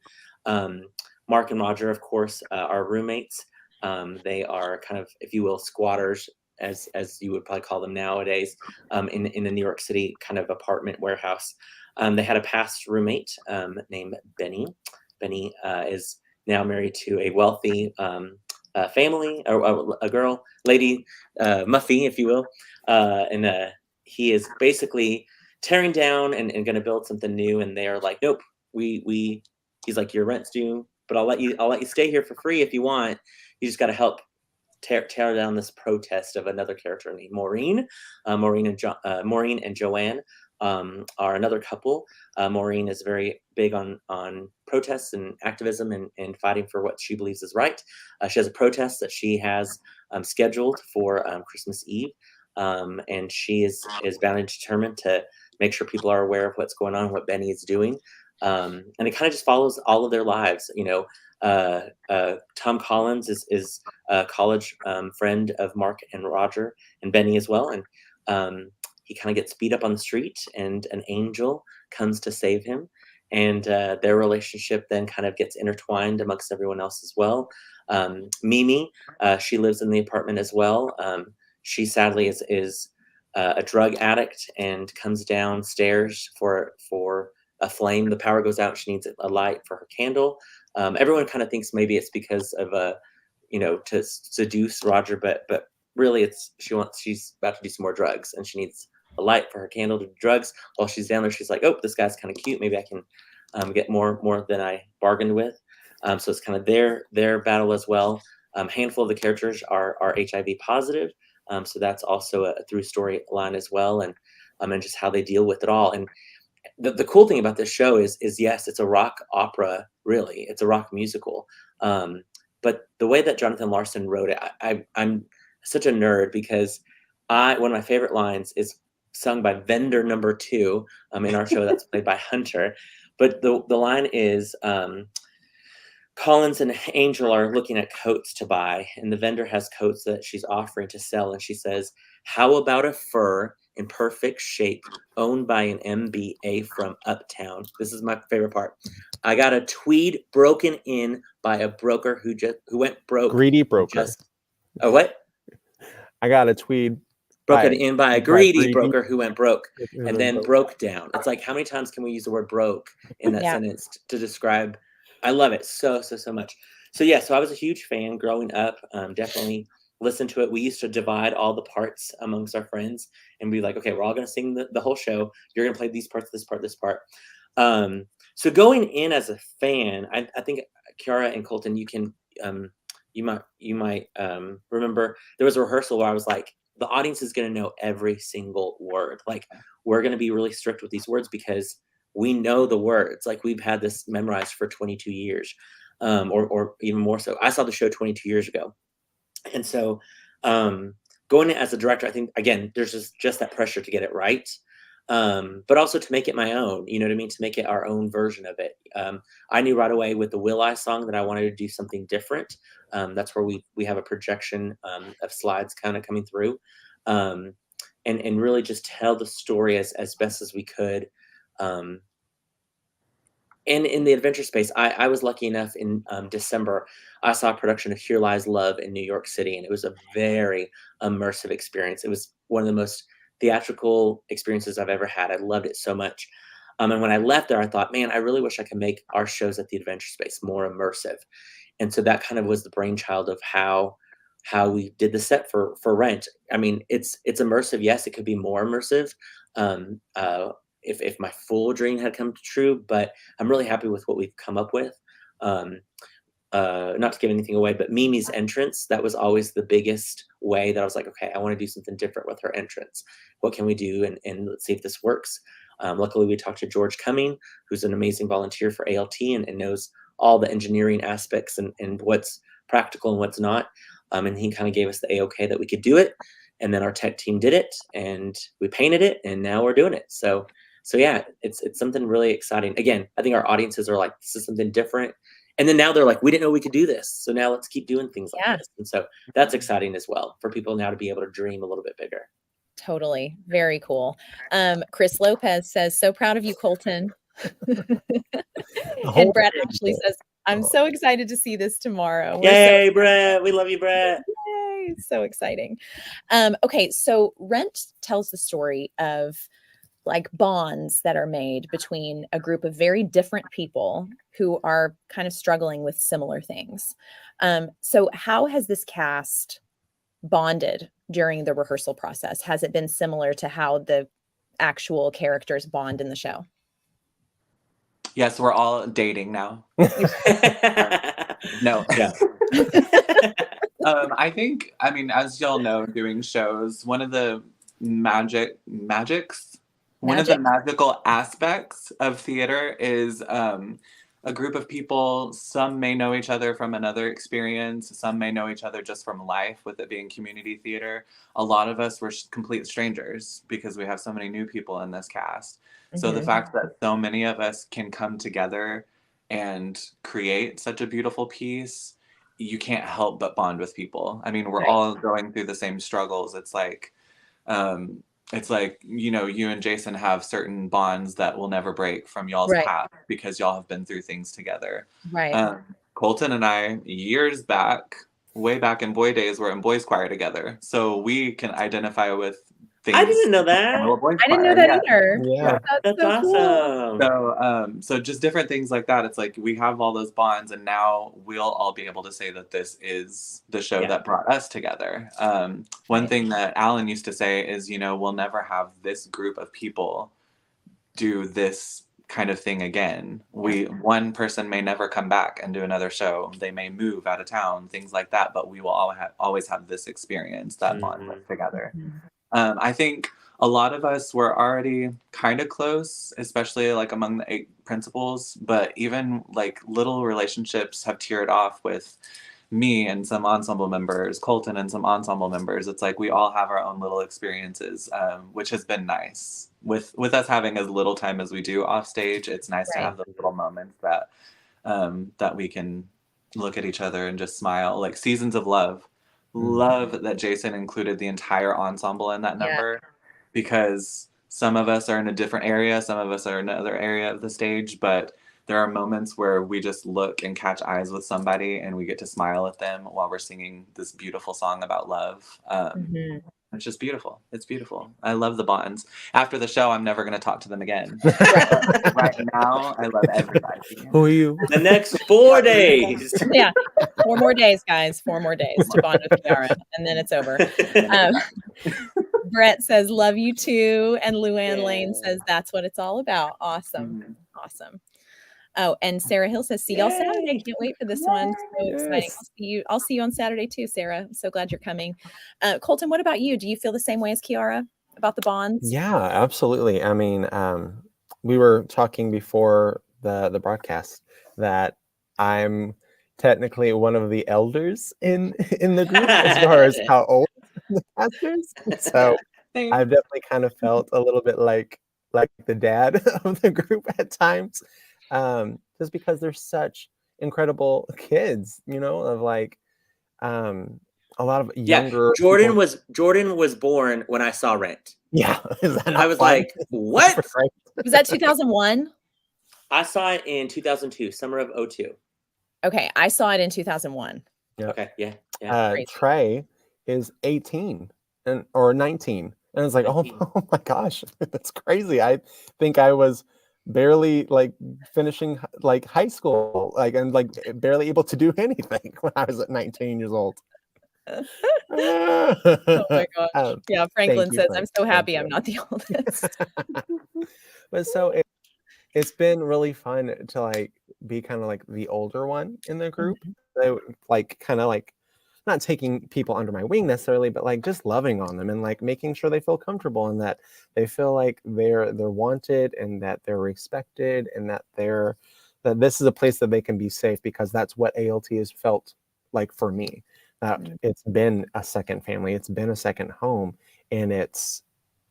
Mark and Roger, of course, are roommates. They are kind of, if you will, squatters, as you would probably call them nowadays, in the New York City kind of apartment warehouse. They had a past roommate named Benny. Benny is now married to a wealthy family, or a lady, Muffy, if you will. And he is basically tearing down and going to build something new. And they're like, nope, he's like, your rent's due, but I'll let you stay here for free if you want. You just got to help tear down this protest of another character named Maureen. Maureen and Joanne are another couple. Maureen is very big on protests and activism and fighting for what she believes is right. She has a protest that she has scheduled for Christmas Eve, and she is bound and determined to make sure people are aware of what's going on, what Benny is doing. And it kind of just follows all of their lives. Tom Collins is a college friend of Mark and Roger and Benny as well. And he kind of gets beat up on the street, and an angel comes to save him. And their relationship then kind of gets intertwined amongst everyone else as well. Mimi, she lives in the apartment as well. She sadly is a drug addict and comes downstairs for a flame. The power goes out. She needs a light for her candle. Everyone kind of thinks maybe it's because of to seduce Roger, but really she's about to do some more drugs, and she needs a light for her candle to do drugs. While she's down there, she's like, oh, this guy's kind of cute. Maybe I can get more than I bargained with. So it's kind of their battle as well. Handful of the characters are HIV positive. So that's also a through storyline as well, and just how they deal with it all. And the cool thing about this show is yes, it's a rock opera, really. It's a rock musical. But the way that Jonathan Larson wrote it, I'm such a nerd, because one of my favorite lines is sung by vendor number 2 in our show that's played by Hunter. But the line is, Collins and Angel are looking at coats to buy, and the vendor has coats that she's offering to sell. And she says, how about a fur in perfect shape owned by an MBA from Uptown? This is my favorite part. I got a tweed broken in by a broker who went broke. Greedy broker. What? I got a tweed broken in by a greedy broker who went broke and then broke down. It's like, how many times can we use the word broke in that sentence to describe? I love it so much. So yeah, so I was a huge fan growing up. Definitely listened to it. We used to divide all the parts amongst our friends and be like, okay, we're all going to sing the whole show. You're going to play these parts, this part, this part. So going in as a fan, I think Kiara and Colton, you can, you might remember there was a rehearsal where I was like, the audience is going to know every single word. Like, we're going to be really strict with these words because we know the words. Like, we've had this memorized for 22 years, or even more so. I saw the show 22 years ago. And so going in as a director, I think, again, there's just that pressure to get it right. But also to make it my own, you know what I mean? To make it our own version of it. I knew right away with the Will I song that I wanted to do something different. That's where we have a projection of slides kind of coming through, and really just tell the story as best as we could. And in the adventure space, I was lucky enough in December, I saw a production of Here Lies Love in New York City, and it was a very immersive experience. It was one of the most theatrical experiences I've ever had. I loved it so much. And when I left there, I thought, man, I really wish I could make our shows at the adventure space more immersive. And so that kind of was the brainchild of how we did the set for Rent. I mean, it's immersive. Yes, it could be more immersive if my full dream had come true, but I'm really happy with what we've come up with. Not to give anything away, but Mimi's entrance, that was always the biggest way that I was like, okay, I want to do something different with her entrance. What can we do? And let's see if this works. Luckily, we talked to George Cumming, who's an amazing volunteer for ALT and knows all the engineering aspects and what's practical and what's not. And he kind of gave us the A-OK that we could do it. And then our tech team did it, and we painted it, and now we're doing it. So yeah, it's something really exciting. Again, I think our audiences are like, this is something different. And then now they're like, we didn't know we could do this. So now let's keep doing things like this. And so that's exciting as well for people now to be able to dream a little bit bigger. Totally. Very cool. Chris Lopez says, so proud of you, Colton. And Brett actually says, I'm so excited to see this tomorrow. Yay, Brett. We love you, Brett. Yay. So exciting. Okay. So Rent tells the story of like bonds that are made between a group of very different people who are kind of struggling with similar things. So how has this cast bonded during the rehearsal process? Has it been similar to how the actual characters bond in the show? Yes, we're all dating now. No. Yeah. I think, I mean, as y'all know, doing shows, one of the one of the magical aspects of theater is a group of people. Some may know each other from another experience. Some may know each other just from life, with it being community theater. A lot of us were complete strangers because we have so many new people in this cast. Mm-hmm. So the fact that so many of us can come together and create such a beautiful piece, you can't help but bond with people. I mean, we're all going through the same struggles. It's like, it's like, you and Jason have certain bonds that will never break from y'all's Right. past because y'all have been through things together. Right. Colton and I, years back, way back in boy days, were in boys choir together. So we can identify with things. I didn't know in that. the boys I didn't know choir, that either. Yeah. That's That's so cool. awesome. So just different things like that. It's like we have all those bonds, and now we'll all be able to say that this is the show Yeah. that brought us together. One thing that Alan used to say is, we'll never have this group of people do this kind of thing again. One person may never come back and do another show. They may move out of town, things like that. But we will always have this experience that bond us together. I think a lot of us were already kind of close, especially like among the 8 principals, but even like little relationships have teared off with me and some ensemble members, Colton and some ensemble members. It's like we all have our own little experiences, which has been nice. With us having as little time as we do off stage, it's nice to have those little moments that we can look at each other and just smile, like Seasons of Love. Love that Jason included the entire ensemble in that number, because some of us are in a different area, some of us are in another area of the stage, but there are moments where we just look and catch eyes with somebody and we get to smile at them while we're singing this beautiful song about love. It's just beautiful. It's beautiful. I love the bonds. After the show, I'm never going to talk to them again. Right now, I love everybody. Who are you? The next 4 days. Yeah. 4 more days, guys. 4 more days to bond with Kiara, and then it's over. Brett says, love you too. And Luann Lane says, that's what it's all about. Awesome. Awesome. Oh, and Sarah Hill says, see y'all Saturday. Can't wait for this one. So exciting. I'll see you on Saturday too, Sarah. I'm so glad you're coming. Colton, what about you? Do you feel the same way as Kiara about the bonds? Yeah, absolutely. I mean, we were talking before the broadcast that I'm technically one of the elders in the group as far as how old the cast is. So I've definitely kind of felt a little bit like the dad of the group at times, just because they're such incredible kids, of like a lot of younger Jordan people. Jordan was born when I saw Rent. Yeah. I was like, what? Was that 2001? I saw it in 2002, summer of 2002. Okay, I saw it in 2001. Yep. Okay, yeah. Trey is 18 or 19. And it's like, 19. oh my gosh, that's crazy. I think I was barely like finishing like high school, and barely able to do anything when I was at 19 years old. Oh my gosh. Yeah, Franklin says, I'm so happy I'm not the oldest. But so it's been really fun to like be kind of like the older one in the group. Like kind of like not taking people under my wing necessarily, but like just loving on them and like making sure they feel comfortable and that they feel like they're wanted and that they're respected and that that this is a place that they can be safe, because that's what ALT has felt like for me. That it's been a second family, it's been a second home, and it's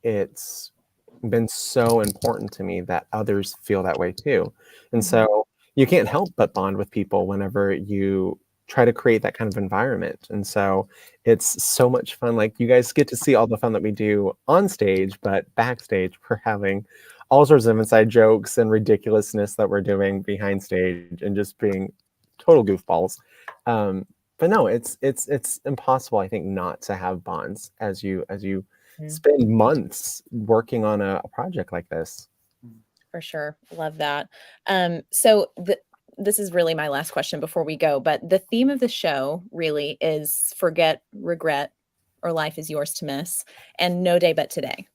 been so important to me that others feel that way too. And so you can't help but bond with people whenever you try to create that kind of environment. And so it's so much fun. Like, you guys get to see all the fun that we do on stage, but backstage we're having all sorts of inside jokes and ridiculousness that we're doing behind stage and just being total goofballs. But no, it's impossible, I think, not to have bonds as you spend months working on a project like this. For sure. Love that. So this is really my last question before we go, but the theme of the show really is forget, regret, or life is yours to miss, and no day but today.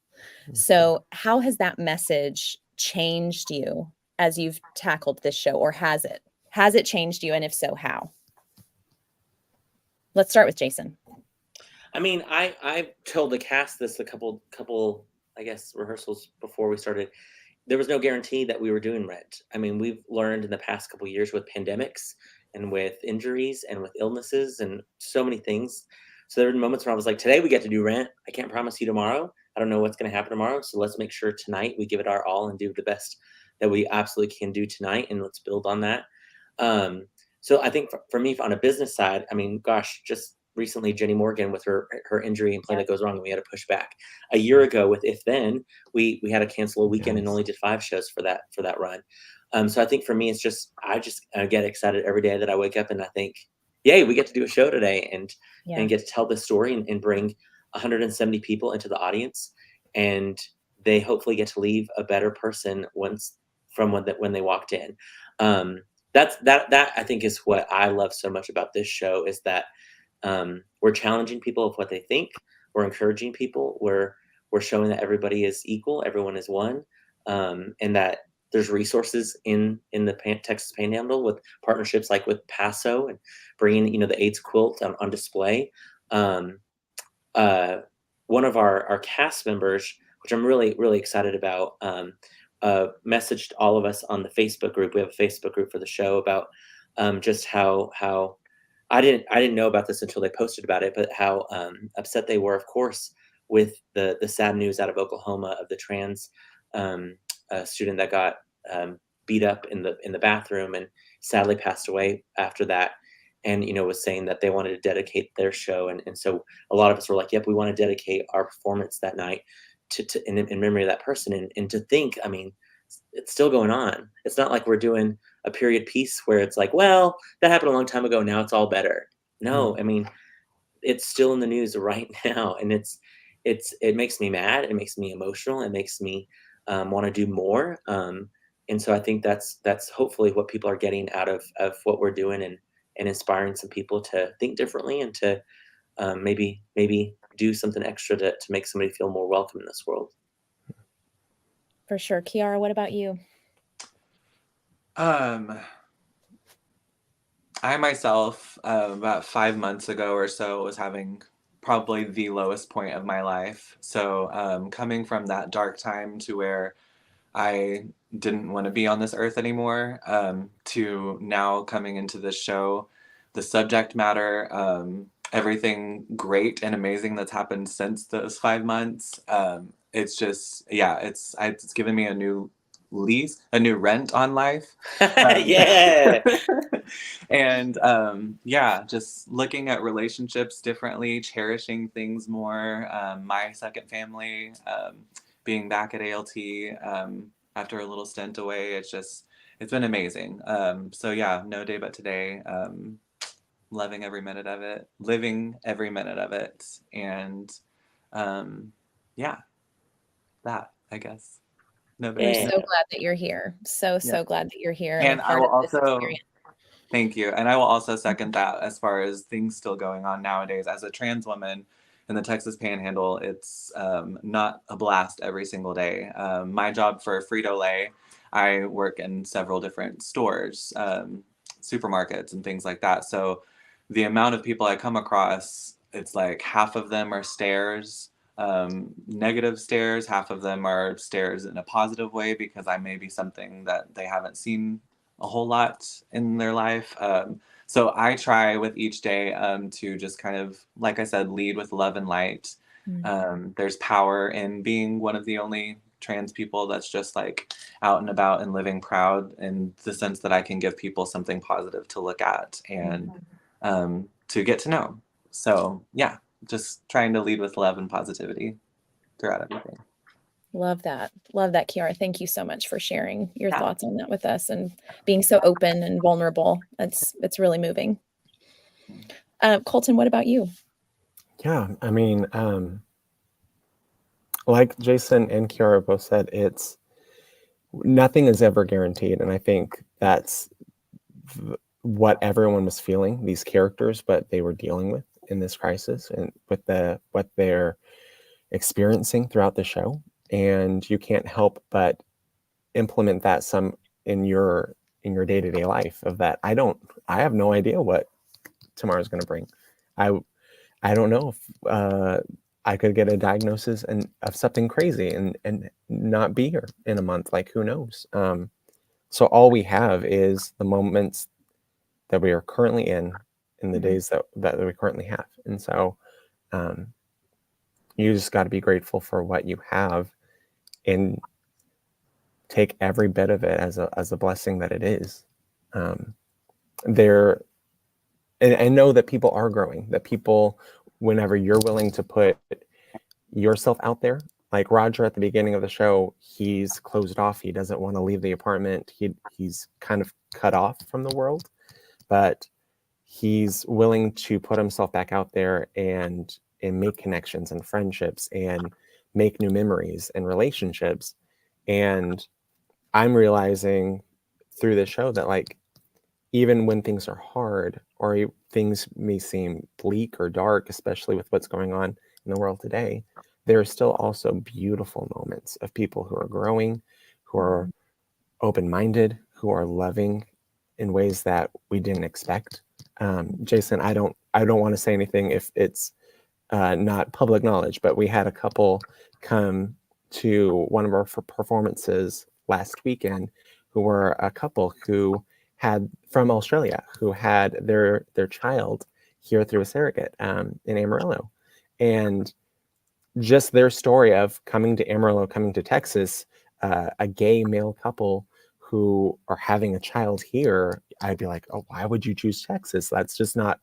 So how has that message changed you as you've tackled this show, or has it? Has it changed you? And if so, how? Let's start with Jason. I mean, I told the cast this a couple, I guess, rehearsals before we started. There was no guarantee that we were doing Rent. I mean, we've learned in the past couple of years with pandemics and with injuries and with illnesses and so many things. So there were moments where I was like, today we get to do Rent. I can't promise you tomorrow. I don't know what's going to happen tomorrow. So let's make sure tonight we give it our all and do the best that we absolutely can do tonight. And let's build on that. So I think for me, on a business side, I mean, gosh, just recently Jenny Morgan with her injury and Play That Goes Wrong, and we had to push back. A year ago with If Then, we had to cancel a weekend and only did 5 shows for that run. So I think for me, it's just I get excited every day that I wake up and I think, yay, we get to do a show today and get to tell this story and bring 170 people into the audience, and they hopefully get to leave a better person when they walked in. That I think is what I love so much about this show, is that we're challenging people of what they think. We're encouraging people. We're showing that everybody is equal. Everyone is one, and that there's resources in the Texas Panhandle with partnerships like with Paso and bringing the AIDS quilt on display. One of our cast members, which I'm really, really excited about, messaged all of us on the Facebook group. We have a Facebook group for the show about just how I didn't know about this until they posted about it, but how upset they were, of course, with the sad news out of Oklahoma of the trans student that got beat up in the bathroom and sadly passed away after that. And was saying that they wanted to dedicate their show, and so a lot of us were like, yep, we want to dedicate our performance that night in memory of that person. And to think, I mean, it's still going on. It's not like we're doing a period piece where it's like, well, that happened a long time ago, now it's all better. No, I mean, it's still in the news right now, and it makes me mad, it makes me emotional, it makes me want to do more. And so I think that's hopefully what people are getting out of what we're doing, and inspiring some people to think differently and to maybe do something extra to make somebody feel more welcome in this world. For sure. Kiara, what about you? I myself, about 5 months ago or so, was having probably the lowest point of my life. So coming from that dark time to where I didn't want to be on this earth anymore, to now coming into this show, the subject matter, everything great and amazing that's happened since those 5 months. It's just, it's given me a new lease, a new rent on life. Yeah. And just looking at relationships differently, cherishing things more. My second family, being back at ALT after a little stint away, it's been amazing. So yeah, no day but today. Loving every minute of it, living every minute of it, and that, I guess. We're so glad that you're here. So glad that you're here and a part I will of this also experience. Thank you. And I will also second that as far as things still going on nowadays. As a trans woman in the Texas Panhandle, it's not a blast every single day. My job for Frito-Lay, I work in several different stores, supermarkets and things like that. So the amount of people I come across, it's like half of them are stares, negative stares, half of them are stares in a positive way because I may be something that they haven't seen a whole lot in their life. So I try with each day to just kind of, like I said, lead with love and light. There's power in being one of the only trans people that's just like out and about and living proud, in the sense that I can give people something positive to look at and to get to know. So yeah, just trying to lead with love and positivity throughout everything. Love that, Kiara. Thank you so much for sharing your thoughts on that with us and being so open and vulnerable. It's really moving. Colton, what about you? Yeah, I mean, like Jason and Kiara both said, nothing is ever guaranteed, and I think that's what everyone was feeling, these characters, what they were dealing with in this crisis, and with what they're experiencing throughout the show. And you can't help but implement that some in your day-to-day life, of that. I have no idea what tomorrow's going to bring. I don't know if I could get a diagnosis of something crazy and not be here in a month. Like, who knows? So all we have is the moments that we are currently in the days that we currently have. And so you just got to be grateful for what you have and take every bit of it as a blessing that it is. and know that people are growing, that people, whenever you're willing to put yourself out there, like Roger at the beginning of the show, he's closed off. He doesn't want to leave the apartment. He's kind of cut off from the world, but he's willing to put himself back out there and make connections and friendships and make new memories and relationships. And I'm realizing through this show that, like, even when things are hard or things may seem bleak or dark, especially with what's going on in the world today, there are still also beautiful moments of people who are growing, who are open-minded, who are loving in ways that we didn't expect. Jason, I don't want to say anything if it's not public knowledge, but we had a couple come to one of our performances last weekend who were a couple who had from Australia, who had their child here through a surrogate in Amarillo. And just their story of coming to Amarillo, coming to Texas, a gay male couple who are having a child here, I'd be like, oh, why would you choose Texas? That's just not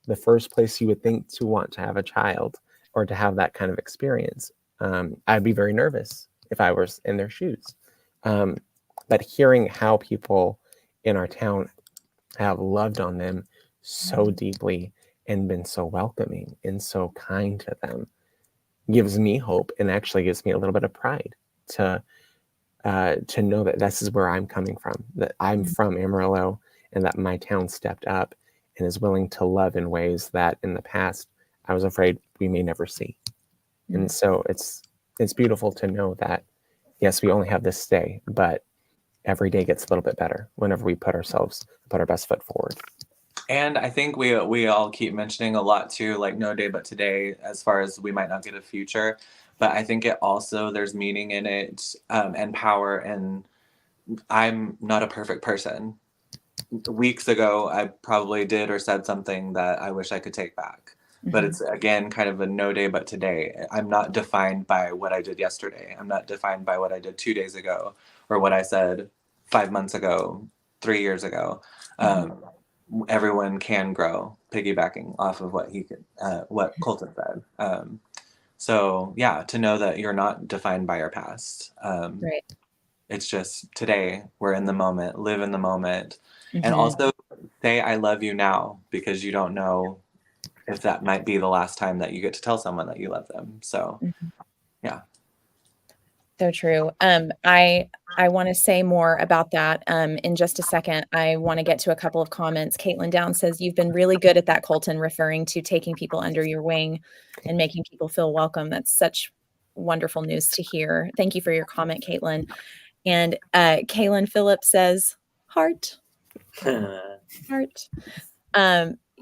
the first place you would think to want to have a child or to have that kind of experience. I'd be very nervous if I was in their shoes. But hearing how people in our town have loved on them so deeply and been so welcoming and so kind to them gives me hope, and actually gives me a little bit of pride to know that this is where I'm coming from, that I'm from Amarillo, and that my town stepped up and is willing to love in ways that in the past I was afraid we may never see. And so it's beautiful to know that, yes, we only have this day, but every day gets a little bit better whenever we put our best foot forward. And I think we all keep mentioning a lot too, like no day but today, as far as we might not get a future. But I think it also, there's meaning in it, and power. And I'm not a perfect person. Weeks ago, I probably did or said something that I wish I could take back. But it's, again, kind of a no day but today. I'm not defined by what I did yesterday. I'm not defined by what I did 2 days ago or what I said 5 months ago, 3 years ago. Everyone can grow, piggybacking off of what what Colton said. So yeah, to know that you're not defined by your past. Right. It's just today, we're in the moment, live in the moment, and also say I love you now, because you don't know if that might be the last time that you get to tell someone that you love them. So yeah. So true. I want to say more about that in just a second. I want to get to a couple of comments. Caitlin Down says, you've been really good at that, Colton, referring to taking people under your wing and making people feel welcome. That's such wonderful news to hear. Thank you for your comment, Caitlin. And Kaylin Phillips says, heart. Heart.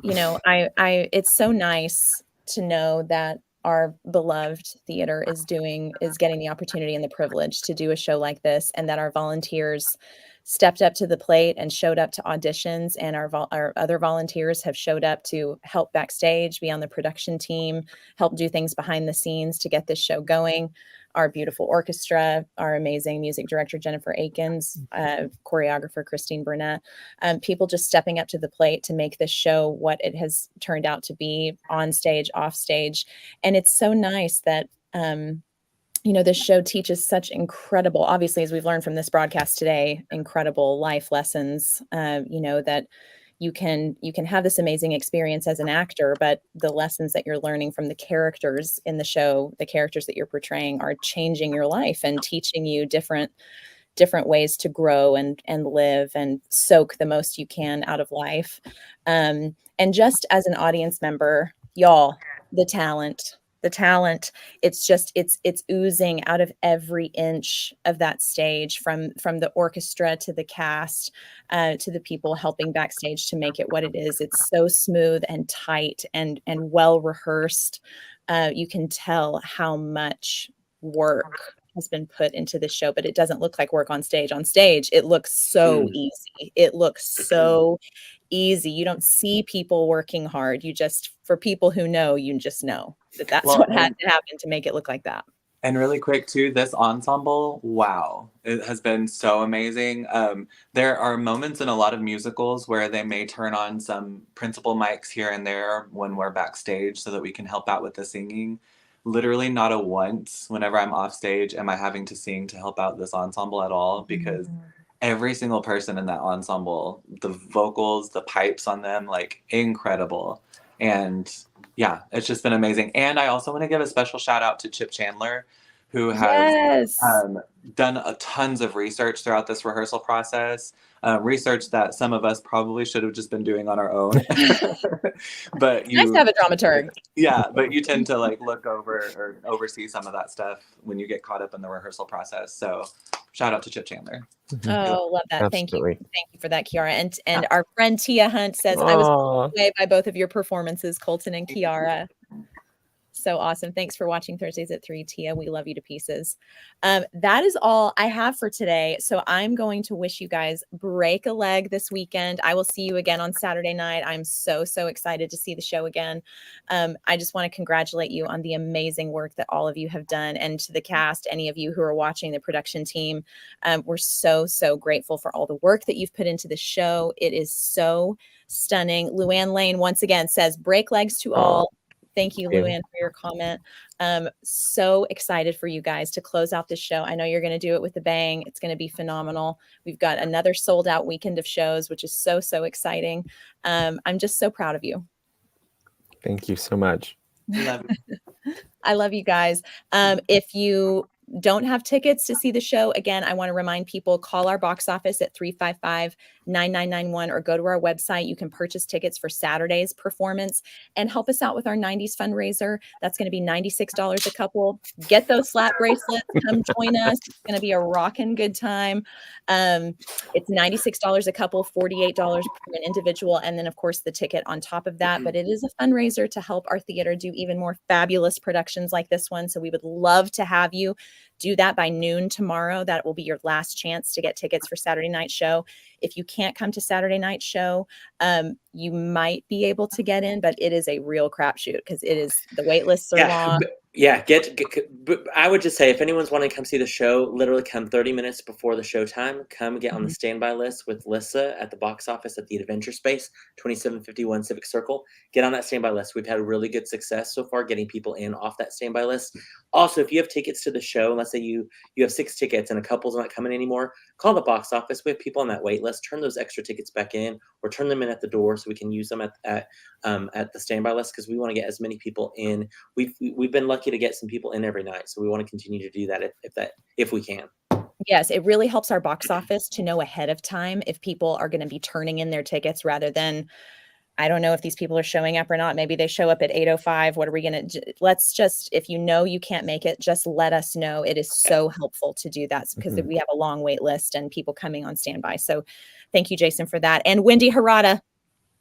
You know, it's so nice to know that our beloved theater is getting the opportunity and the privilege to do a show like this, and that our volunteers stepped up to the plate and showed up to auditions, and our other volunteers have showed up to help backstage, be on the production team, help do things behind the scenes to get this show going. Our beautiful orchestra, our amazing music director, Jennifer Akins, choreographer, Christine Burnett, people just stepping up to the plate to make this show what it has turned out to be, on stage, off stage. And it's so nice that, you know, this show teaches such incredible, obviously, as we've learned from this broadcast today, incredible life lessons, you know, that you can have this amazing experience as an actor, but the lessons that you're learning from the characters in the show, the characters that you're portraying, are changing your life and teaching you different ways to grow and live and soak the most you can out of life. And just as an audience member, y'all, the talent, it's oozing out of every inch of that stage, from the orchestra to the cast, to the people helping backstage to make it what it is. It's so smooth and tight and well rehearsed. You can tell how much work has been put into this show, but it doesn't look like work on stage. On stage, it looks so easy. It looks so easy. You don't see people working hard. You just, for people who know, you just know that that's what had to happen to make it look like that. And really quick too, this ensemble, wow, it has been so amazing. There are moments in a lot of musicals where they may turn on some principal mics here and there when we're backstage so that we can help out with the singing. Literally not a once whenever I'm off stage am I having to sing to help out this ensemble at all, because every single person in that ensemble, the vocals, the pipes on them, like incredible. And yeah, it's just been amazing. And I also want to give a special shout out to Chip Chandler, who has Yes. done tons of research throughout this rehearsal process, research that some of us probably should have just been doing on our own. But Nice to have a dramaturg. yeah, but you tend to like look over or oversee some of that stuff when you get caught up in the rehearsal process. So shout out to Chip Chandler. Oh, love that. Absolutely. Thank you for that, Kiara. And our friend Tia Hunt says, I was blown away by both of your performances, Colton and Kiara. So awesome. Thanks for watching Thursdays at 3, Tia. We love you to pieces. That is all I have for today. So I'm going to wish you guys break a leg this weekend. I will see you again on Saturday night. I'm so excited to see the show again. I just want to congratulate you on the amazing work that all of you have done, and to the cast, any of you who are watching, the production team. We're so grateful for all the work that you've put into the show. It is so stunning. Luann Lane once again says, break legs to all. Thank you, Luann, for your comment. So excited for you guys to close out this show. I know you're going to do it with a bang. It's going to be phenomenal. We've got another sold out weekend of shows, which is so exciting. I'm just so proud of you. Thank you so much. I love you guys. If you don't have tickets to see the show, again, I want to remind people, call our box office at 355-9991 or go to our website. You can purchase tickets for Saturday's performance and help us out with our 90s fundraiser. That's going to be $96 a couple. Get those slap bracelets. Come join us. It's going to be a rockin' good time. It's $96 a couple, $48 per an individual, and then of course the ticket on top of that. But it is a fundraiser to help our theater do even more fabulous productions like this one. So we would love to have you do that by noon tomorrow. That will be your last chance to get tickets for Saturday night show. If you can't come to Saturday night show, you might be able to get in, but it is a real crapshoot because it is, the wait lists are long. I would just say, if anyone's wanting to come see the show, literally come 30 minutes before the showtime. Come get on the standby list with Lissa at the box office at the Adventure Space, 2751 Civic Circle. Get on that standby list. We've had really good success so far getting people in off that standby list. Also, if you have tickets to the show, let's say you have 6 tickets and a couple's not coming anymore, call the box office. We have people on that wait list. Turn those extra tickets back in, or turn them in at the door so we can use them at the standby list, because we want to get as many people in. We've been lucky to get some people in every night, so we want to continue to do that if we can. Yes, it really helps our box office to know ahead of time if people are going to be turning in their tickets, rather than, I don't know if these people are showing up or not. Maybe they show up at 8:05. What are we going to, let's just, if you know you can't make it, just let us know. It is so helpful to do that, because we have a long wait list and people coming on standby. So thank you, Jason, for that. And Wendy Harada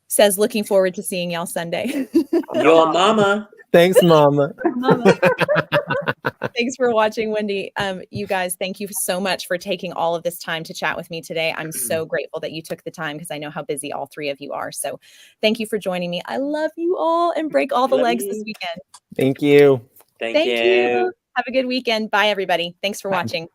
says, looking forward to seeing y'all Sunday. Your mama. Thanks, Mama. Thanks for watching, Wendy. You guys, thank you so much for taking all of this time to chat with me today. I'm so grateful that you took the time, because I know how busy all 3 of you are. So thank you for joining me. I love you all, and break all the legs this weekend. Thank you. Thank you. Have a good weekend. Bye, everybody. Thanks for watching.